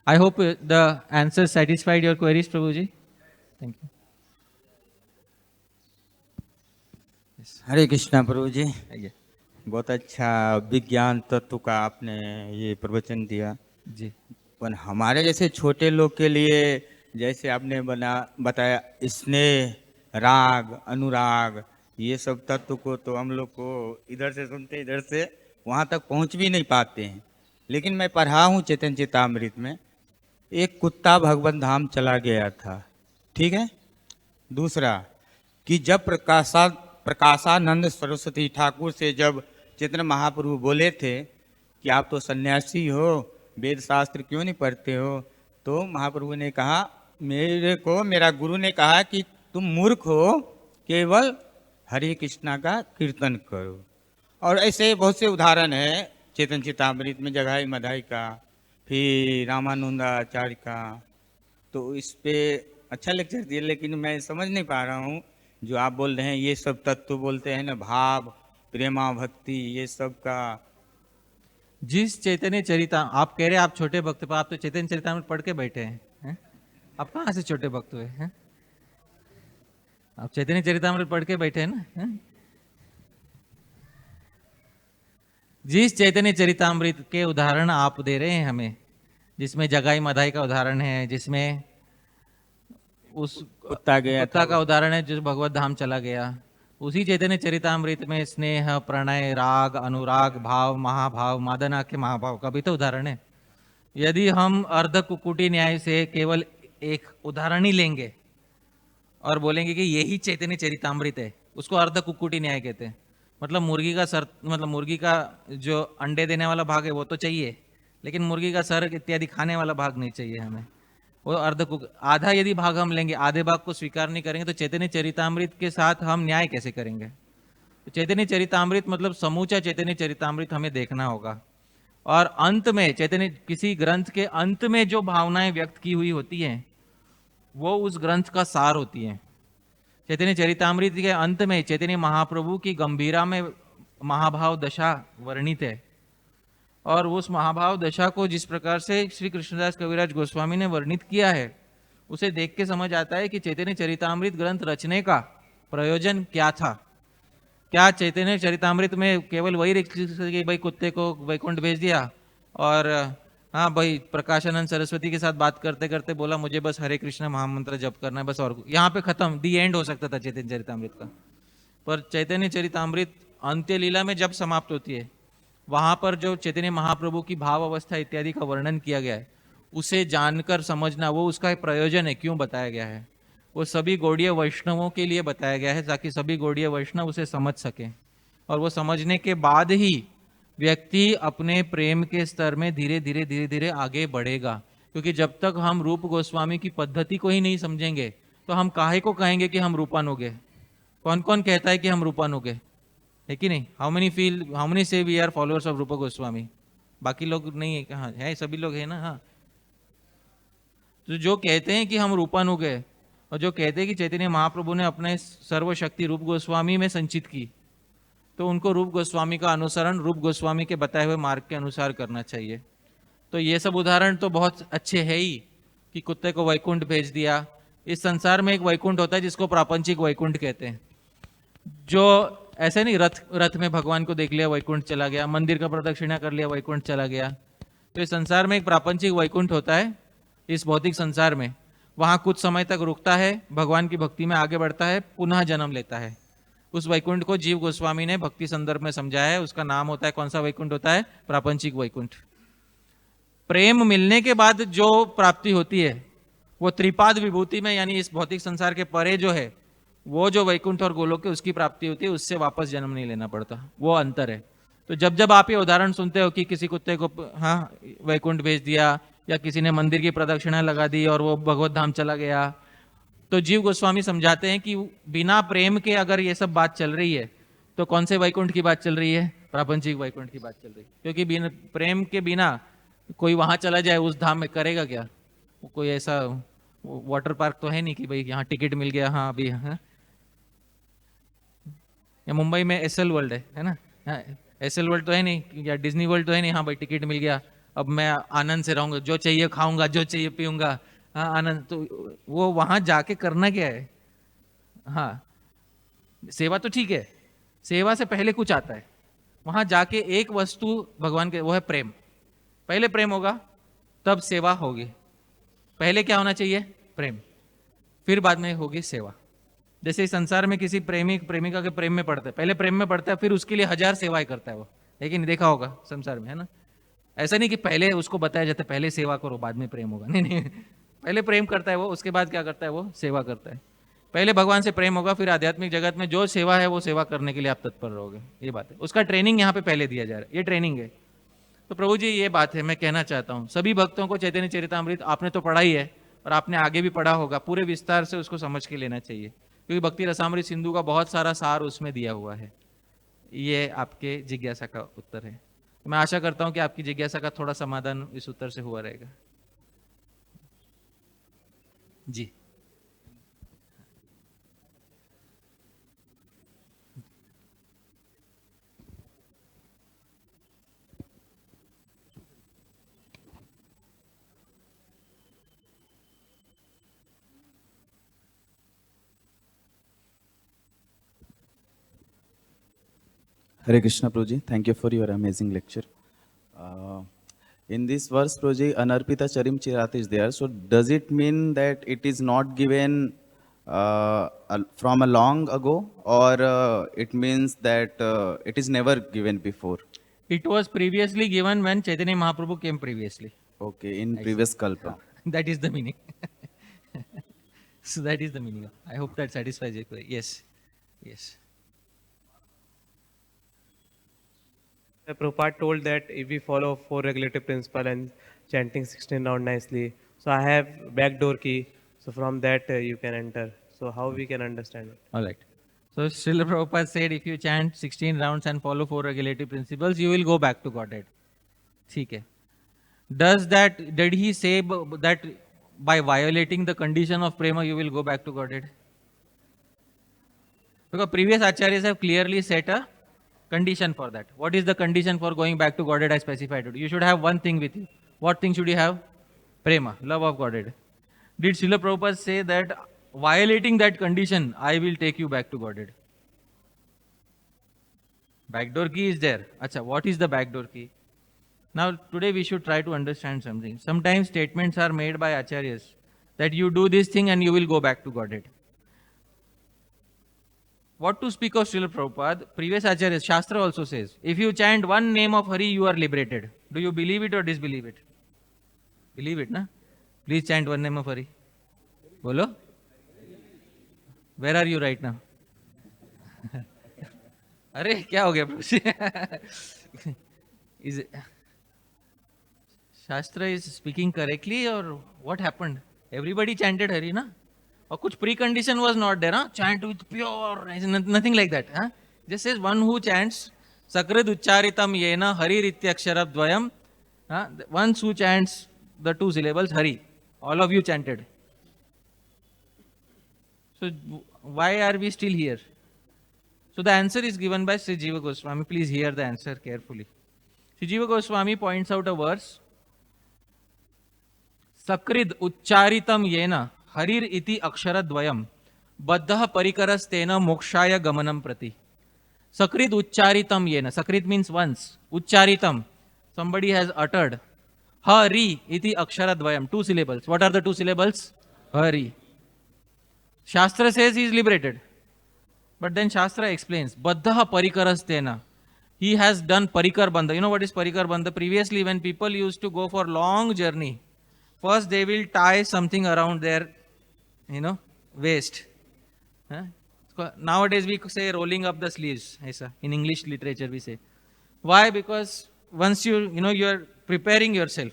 I hope the answers satisfied your queries, Prabhuji. Thank you. Yes. हरे कृष्णा प्रभु जी, आइए. बहुत अच्छा विज्ञान तत्व का आपने ये प्रवचन दिया. जी. पर हमारे जैसे छोटे लोग के लिए, जैसे आपने बताया स्नेह, राग, अनुराग, ये सब तत्व को तो हम लोग को इधर से सुनते इधर से वहाँ तक पहुँच भी नहीं पाते हैं. लेकिन मैं पढ़ा हूँ चैतन्य चरितामृत में, एक कुत्ता भगवान धाम चला गया था, ठीक है. दूसरा कि जब प्रकाशानंद सरस्वती ठाकुर से जब चैतन्य महाप्रभु बोले थे कि आप तो सन्यासी हो, वेद शास्त्र क्यों नहीं पढ़ते हो, तो महाप्रभु ने कहा, मेरा गुरु ने कहा कि तुम मूर्ख हो, केवल हरे कृष्णा का कीर्तन करो. और ऐसे बहुत से उदाहरण है चैतन्य चरितामृत में, जगाई मधाई का, फिर रामानंदाचार्य का. तो इस पे अच्छा लेक्चर दिया, लेकिन मैं समझ नहीं पा रहा हूँ जो आप बोल रहे हैं, ये सब तत्व बोलते हैं ना, भाव, प्रेमा, भक्ति, ये सब का. जिस चैतन्य चरिता आप कह रहे हैं, आप छोटे भक्त, पर आप तो चैतन्य चरितामृत पढ़ के बैठे हैं? आप कहाँ से छोटे भक्त हुए हैं? आप चैतन्य चरितामृत पढ़ के बैठे हैं ना? हैं? जिस चैतन्य चरितामृत के उदाहरण आप दे रहे हैं हमें, जिसमें जगाई मधाई का उदाहरण है, जिसमें उस कुत्ता का उदाहरण है जो भगवत धाम चला गया, उसी चैतन्य चरितामृत में स्नेह, प्रणय, राग, अनुराग, भाव, महाभाव, मादना के महाभाव का भी तो उदाहरण है. यदि हम अर्ध कुक्कुटी न्याय से केवल एक उदाहरण ही लेंगे और बोलेंगे कि यही चैतन्य चरितामृत है, उसको अर्ध कुक्कुटी न्याय कहते हैं. मतलब मुर्गी का सर, मतलब मुर्गी का जो अंडे देने वाला भाग है वो तो चाहिए, लेकिन मुर्गी का सर इत्यादि खाने वाला भाग नहीं चाहिए हमें. वो आधा यदि भाग हम लेंगे, आधे भाग को स्वीकार नहीं करेंगे, तो चैतन्य चरितामृत के साथ हम न्याय कैसे करेंगे? तो चैतन्य चरितामृत मतलब समूचा चैतन्य चरितामृत हमें देखना होगा. और अंत में चैतन्य, किसी ग्रंथ के अंत में जो भावनाएं व्यक्त की हुई होती हैं वो उस ग्रंथ का सार होती हैं. चैतन्य चरितामृत के अंत में चैतन्य महाप्रभु की गंभीरा में महाभाव दशा वर्णित है, और उस महाभाव दशा को जिस प्रकार से श्री कृष्णदास कविराज गोस्वामी ने वर्णित किया है, उसे देख के समझ आता है कि चैतन्य चरितामृत ग्रंथ रचने का प्रयोजन क्या था. क्या चैतन्य चरितामृत में केवल वही कि भाई कुत्ते को वैकुंठ भेज दिया और हाँ भाई प्रकाशानंद सरस्वती के साथ बात करते करते बोला मुझे बस हरे कृष्ण महामंत्र जप करना है बस, और यहाँ पे खत्म, दी एंड हो सकता था चैतन्य चरितामृत का. पर चैतन्य चरितामृत अंत्य लीला में जब समाप्त होती है, वहां पर जो चैतन्य महाप्रभु की भाव अवस्था इत्यादि का वर्णन किया गया है, उसे जानकर समझना, वो उसका प्रयोजन है, क्यों बताया गया है. वो सभी गौड़ीय वैष्णवों के लिए बताया गया है ताकि सभी गौड़ीय वैष्णव उसे समझ सकें, और वो समझने के बाद ही व्यक्ति अपने प्रेम के स्तर में धीरे धीरे आगे बढ़ेगा. क्योंकि जब तक हम रूप गोस्वामी की पद्धति को ही नहीं समझेंगे तो हम काहे को कहेंगे कि हम रूपानुगे. कौन कौन कहता है कि हम रूपानुगे, है कि नहीं? हाउ मेनी से वी आर फॉलोअर्स ऑफ रूप गोस्वामी? बाकी लोग नहीं है, कहाँ है? सभी लोग है ना. हाँ, तो जो कहते हैं कि हम रूपानुग है और जो कहते हैं कि चैतन्य महाप्रभु ने अपने सर्वशक्ति रूप गोस्वामी में संचित की, तो उनको रूप गोस्वामी का अनुसरण रूप गोस्वामी के बताए हुए मार्ग के अनुसार करना चाहिए. तो ये सब उदाहरण तो बहुत अच्छे है ही कि कुत्ते को वैकुंठ भेज दिया. इस संसार में एक वैकुंठ होता है जिसको प्रापंचिक वैकुंठ कहते हैं, जो ऐसे नहीं रथ में भगवान को देख लिया वैकुंठ चला गया, मंदिर का प्रदक्षिणा कर लिया वैकुंठ चला गया. तो इस संसार में एक प्रापंचिक वैकुंठ होता है, इस भौतिक संसार में. वहां कुछ समय तक रुकता है, भगवान की भक्ति में आगे बढ़ता है, पुनः जन्म लेता है. उस वैकुंठ को जीव गोस्वामी ने भक्ति संदर्भ में समझाया है. उसका नाम होता है, कौन सा वैकुंठ होता है? प्रापंचिक वैकुंठ. प्रेम मिलने के बाद जो प्राप्ति होती है वो त्रिपाद विभूति में, यानी इस भौतिक संसार के परे जो है, वो जो वैकुंठ और गोलोक है उसकी प्राप्ति होती है. उससे वापस जन्म नहीं लेना पड़ता, वो अंतर है. तो जब जब आप ये उदाहरण सुनते हो कि किसी कुत्ते को हाँ वैकुंठ भेज दिया या किसी ने मंदिर की प्रदक्षिणा लगा दी और वो भगवत धाम चला गया। तो जीव गोस्वामी समझाते हैं कि बिना प्रेम के अगर ये सब बात चल रही है तो कौन से वैकुंठ की बात चल रही है? प्रापंचिक वैकुंठ की बात चल रही है। क्योंकि बिना प्रेम के बिना कोई वहां चला जाए उस धाम में करेगा क्या? कोई ऐसा वाटर पार्क तो है नहीं कि भाई यहाँ टिकट मिल गया, हाँ अभी है। या मुंबई में एसएल वर्ल्ड है ना? एसएल वर्ल्ड तो है नहीं, या डिज्नी वर्ल्ड तो है नहीं, हाँ भाई टिकट मिल गया अब मैं आनंद से रहूंगा, जो चाहिए खाऊंगा, जो चाहिए पीऊंगा, हाँ आनंद। तो वो वहां जाके करना क्या है? हाँ, सेवा तो ठीक है, सेवा से पहले कुछ आता है। वहां जाके एक वस्तु भगवान के, वो है प्रेम। पहले प्रेम होगा तब सेवा होगी। पहले क्या होना चाहिए? प्रेम, फिर बाद में होगी सेवा। जैसे इस संसार में किसी प्रेमिक प्रेमिका के प्रेम में पड़ता है, पहले प्रेम में पड़ता है, फिर उसके लिए 1000 सेवाएं करता है वो। लेकिन देखा होगा संसार में, है ना? ऐसा नहीं कि पहले उसको बताया जाता है पहले सेवा करो बाद में प्रेम होगा, नहीं नहीं। पहले प्रेम करता है वो, उसके बाद क्या करता है वो? सेवा करता है। पहले भगवान से प्रेम होगा, फिर आध्यात्मिक जगत में जो सेवा है वो सेवा करने के लिए आप तत्पर रहोगे। ये बात है, उसका ट्रेनिंग यहाँ पे पहले दिया जा रहा है, ये ट्रेनिंग है। तो प्रभु जी ये बात है, मैं कहना चाहता हूँ सभी भक्तों को चैतन्य चरितामृत आपने तो पढ़ा ही है और आपने आगे भी पढ़ा होगा, पूरे विस्तार से उसको समझ के लेना चाहिए, क्योंकि भक्ति रसामृत सिंधु का बहुत सारा सार उसमें दिया हुआ है। ये आपके जिज्ञासा का उत्तर है। मैं आशा करता हूं कि आपकी जिज्ञासा का थोड़ा समाधान इस उत्तर से हुआ रहेगा। जी Hare Krishna, Prabhuji. Thank you for your amazing lecture. Uh, in this verse, Prabhuji, Anarpita Charim Chirat is there. So, does it mean that it is not given from a long ago, or it means that it is never given before? It was previously given when Chaitanya Mahaprabhu came previously. Okay, in previous Kalpa. That is the meaning. So that is the meaning. I hope that satisfies your query. Yes, yes. Prabhupada told that if we follow 4 regulative principle and chanting 16 round nicely, so I have backdoor key, so from that you can enter. So how we can understand it? All right. So Srila Prabhupada said if you chant 16 rounds and follow 4 regulative principles, you will go back to Godhead. ठीक है. Did he say that by violating the condition of prema you will go back to Godhead? Because previous acharyas have clearly set a condition for that. What is the condition for going back to Godhead? I specified it. You should have one thing with you. What thing should you have? Prema, love of Godhead. Did Srila Prabhupada say that violating that condition, I will take you back to Godhead? Backdoor key is there. Acha, what is the backdoor key? Now, today we should try to understand something. Sometimes statements are made by acharyas that you do this thing and you will go back to Godhead. What to speak of Srila Prabhupada? Previous acharyas, Shastra also says, if you chant one name of Hari, you are liberated. Do you believe it or disbelieve it? Believe it, na? Please chant one name of Hari. Bolo? Where are you right now? अरे क्या हो गया? Is it, Shastra is speaking correctly or what happened? Everybody chanted Hari, na? और कुछ precondition was not there, huh? Chant with pure, nothing like that. Huh? Just says one who chants Sakrid Uchcharitam Yena Hari Rityaksharab Dvayam. One who chants the 2 syllables Hari. All of you chanted. So why are we still here? So the answer is given by Sri Jiva Goswami. Please hear the answer carefully. Sri Jiva Goswami points out a verse. Sakrid Uchcharitam Yena Harir iti akshara dvayam baddha parikarastena mokshaya gamanam prati. Sakrit uchcharitam yena. Sakrit means once. Uchcharitam. Somebody has uttered. Hari iti akshara dvayam. 2 syllables. What are the 2 syllables? Hari. Shastra says he is liberated. But then Shastra explains. Baddha parikarastena. He has done parikar bandha. You know what is parikar bandha? Previously when people used to go for long journey, first they will tie something around their waist. Nowadays we say rolling up the sleeves. In English literature we say. Why? Because once you are preparing yourself.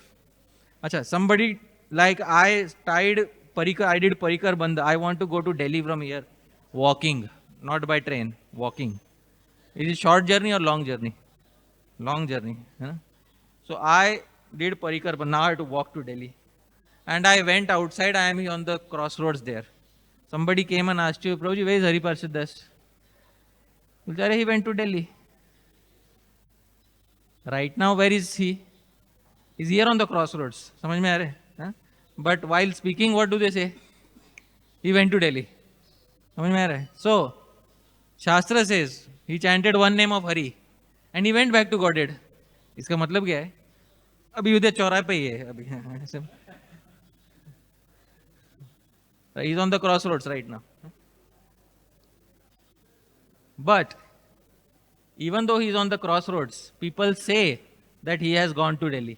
Acha, somebody like I did Parikar Bandh. I want to go to Delhi from here, walking, not by train, walking. Is it short journey or long journey? Long journey. Huh? So I did Parikar Bandh. Now I have to walk to Delhi. And I went outside. I am on the crossroads there. Somebody came and asked you, Prabhuji, where is Hari Parshad Das? He went to Delhi. Right now, where is he? He's here on the crossroads. समझ में आ रहे? Huh? But while speaking, what do they say? He went to Delhi. समझ में आ रहा है? So, Shastra says, he chanted one name of Hari and he went back to Godhead. इसका मतलब क्या है? अभी उधर चौराहे पे ही है अभी. He's on the crossroads right now. But even though he's on the crossroads, people say that he has gone to Delhi.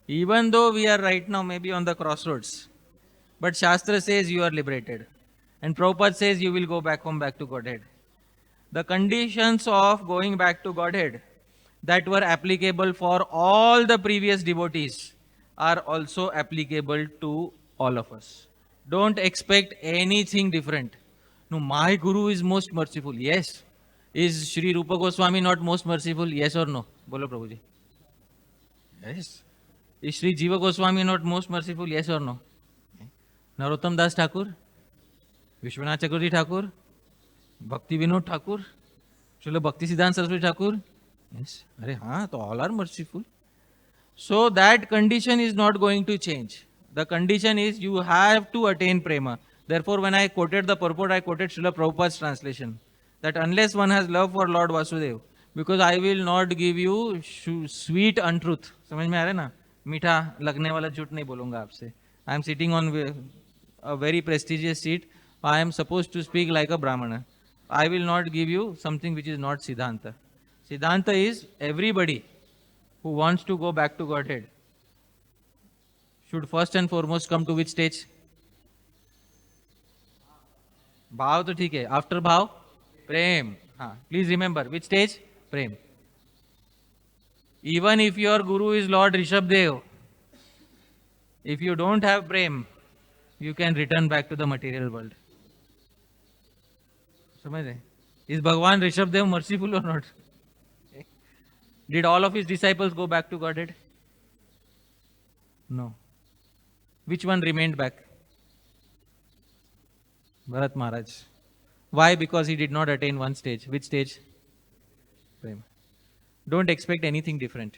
Even though we are right now maybe on the crossroads, but Shastra says you are liberated. And Prabhupada says you will go back home, back to Godhead. The conditions of going back to Godhead that were applicable for all the previous devotees are also applicable to all of us. Don't expect anything different. No, my Guru is most merciful. Yes. Is Sri Rupa Goswami not most merciful? Yes or no? Bolo Prabhuji. Yes. Is Sri Jiva Goswami not most merciful? Yes or no? Narottam Das Thakur, Vishwanath Chakravarti Thakur, Bhakti Vinod Thakur, Srila Bhakti Siddhanta Saraswati Thakur. Yes. Arey haan, to all are merciful. So that condition is not going to change. The condition is you have to attain prema. Therefore, when I quoted the purport, I quoted Srila Prabhupada's translation. That unless one has love for Lord Vasudev, because I will not give you sweet untruth. समझ में आ रहा है ना? मीठा लगने वाला झूठ नहीं बोलूँगा आपसे. I am sitting on a very prestigious seat. I am supposed to speak like a Brahmana. I will not give you something which is not Siddhanta. Siddhanta is everybody who wants to go back to Godhead should first and foremost come to which stage? भाव तो ठीक है. After भाव, प्रेम. हाँ, please remember which stage? Prem. Even if your guru is Lord Rishabdev, if you don't have prem, you can return back to the material world. समझ रहे? Is Bhagwan Rishabdev merciful or not? Did all of his disciples go back to Godhead? No. Which one remained back? Bharat Maharaj. Why? Because he did not attain one stage. Which stage? Prema. Don't expect anything different.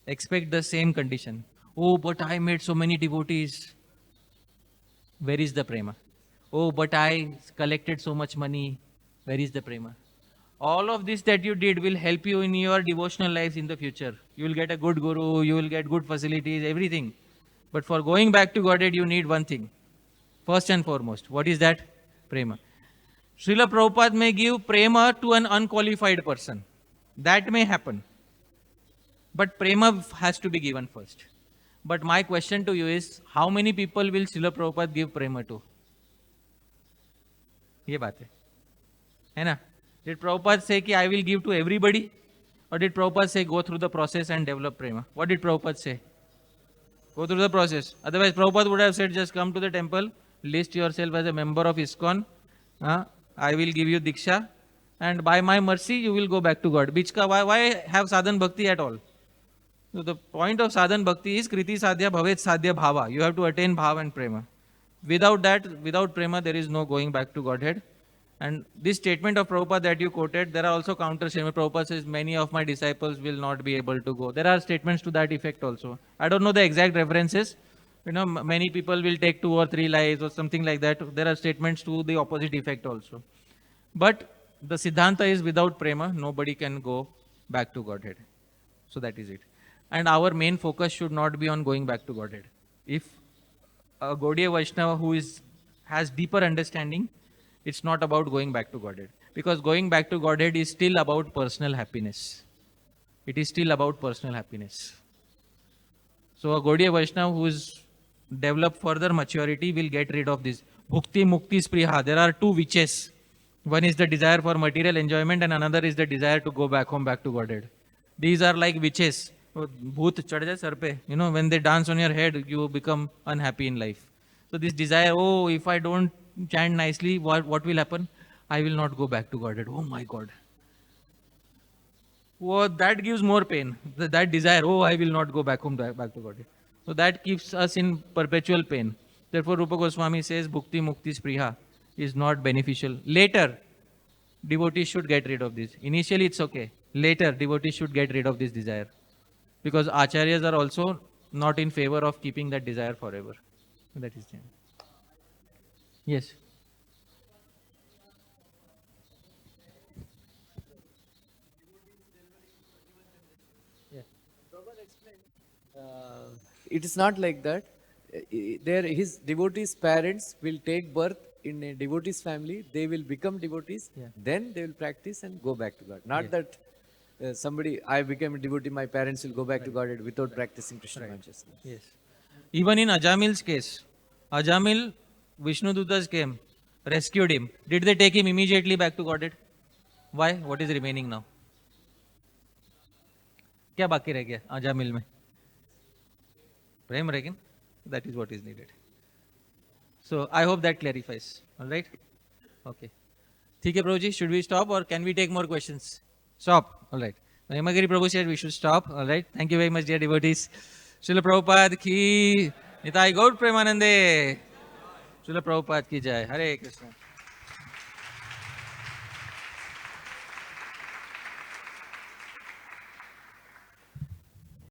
Expect the same condition. Oh, but I made so many devotees. Where is the prema? Oh, but I collected so much money. Where is the prema? All of this that you did will help you in your devotional lives in the future. You will get a good guru, you will get good facilities, everything. But for going back to Godhead, you need one thing. First and foremost. What is that? Prema. Srila Prabhupada may give prema to an unqualified person. That may happen. But prema has to be given first. But my question to you is, how many people will Srila Prabhupada give prema to? ये बात है ना? Did Prabhupada say कि I will give to everybody? Or did Prabhupada say go through the process and develop prema? What did Prabhupada say? Go through the process. Otherwise, Prabhupada would have said, just come to the temple, list yourself as a member of ISKCON, I will give you Diksha, and by my mercy, you will go back to God. Bichka, why have sadhan bhakti at all? So the point of sadhan bhakti is kriti sadhya bhavet sadhya bhava. You have to attain bhava and prema. Without that, without prema, there is no going back to Godhead. And this statement of Prabhupada that you quoted, there are also counter statements. Prabhupada says, many of my disciples will not be able to go. There are statements to that effect also. I don't know the exact references. You know, many people will take 2 or 3 lives or something like that. There are statements to the opposite effect also. But the Siddhanta is without prema, nobody can go back to Godhead. So that is it. And our main focus should not be on going back to Godhead. If a Gaudiya Vaishnava who has deeper understanding, it's not about going back to Godhead. Because going back to Godhead is still about personal happiness. It is still about personal happiness. So a Gaudiya Vaishnava who is developed further maturity will get rid of this. Bhukti, Mukti, Spriha. There are 2 witches. One is the desire for material enjoyment and another is the desire to go back home, back to Godhead. These are like witches. वो भूत चढ़ जाए sir पे, you know, when they dance on your head, you become unhappy in life. So this desire, oh, if I don't chant nicely, what will happen? I will not go back to Godhead. Oh my God. Oh, that gives more pain. That desire, oh, I will not go back home, back to Godhead. So that keeps us in perpetual pain. Therefore, Rupa Goswami says, Bhukti Mukti Spriha is not beneficial. Later, devotees should get rid of this. Initially, it's okay. Later, devotees should get rid of this desire. Because acharyas are also not in favor of keeping that desire forever. That is the end. Yes. It is not like that. There, his devotees' parents will take birth in a devotee's family. They will become devotees. Yeah. Then they will practice and go back to God. Not that somebody, I became a devotee, my parents will go back to God without practicing Krishna consciousness. Yes. Even in Ajamil's case, Ajamil, Vishnudutas came, rescued him. Did they take him immediately back to Godhead? Why? What is remaining now? क्या बाकी रह गया अजामिल में? प्रेम रहेगा. That is what is needed. So I hope that clarifies. All right? Okay. ठीक है प्रभु जी, should we stop or can we take more questions? Stop. All right. Hemagiri Prabhu said we should stop. All right. Thank you very much, dear devotees. Srila Prabhupada ki Nitai Gaur Premanande. Srila Prabhupada ki jai. Hare Krishna.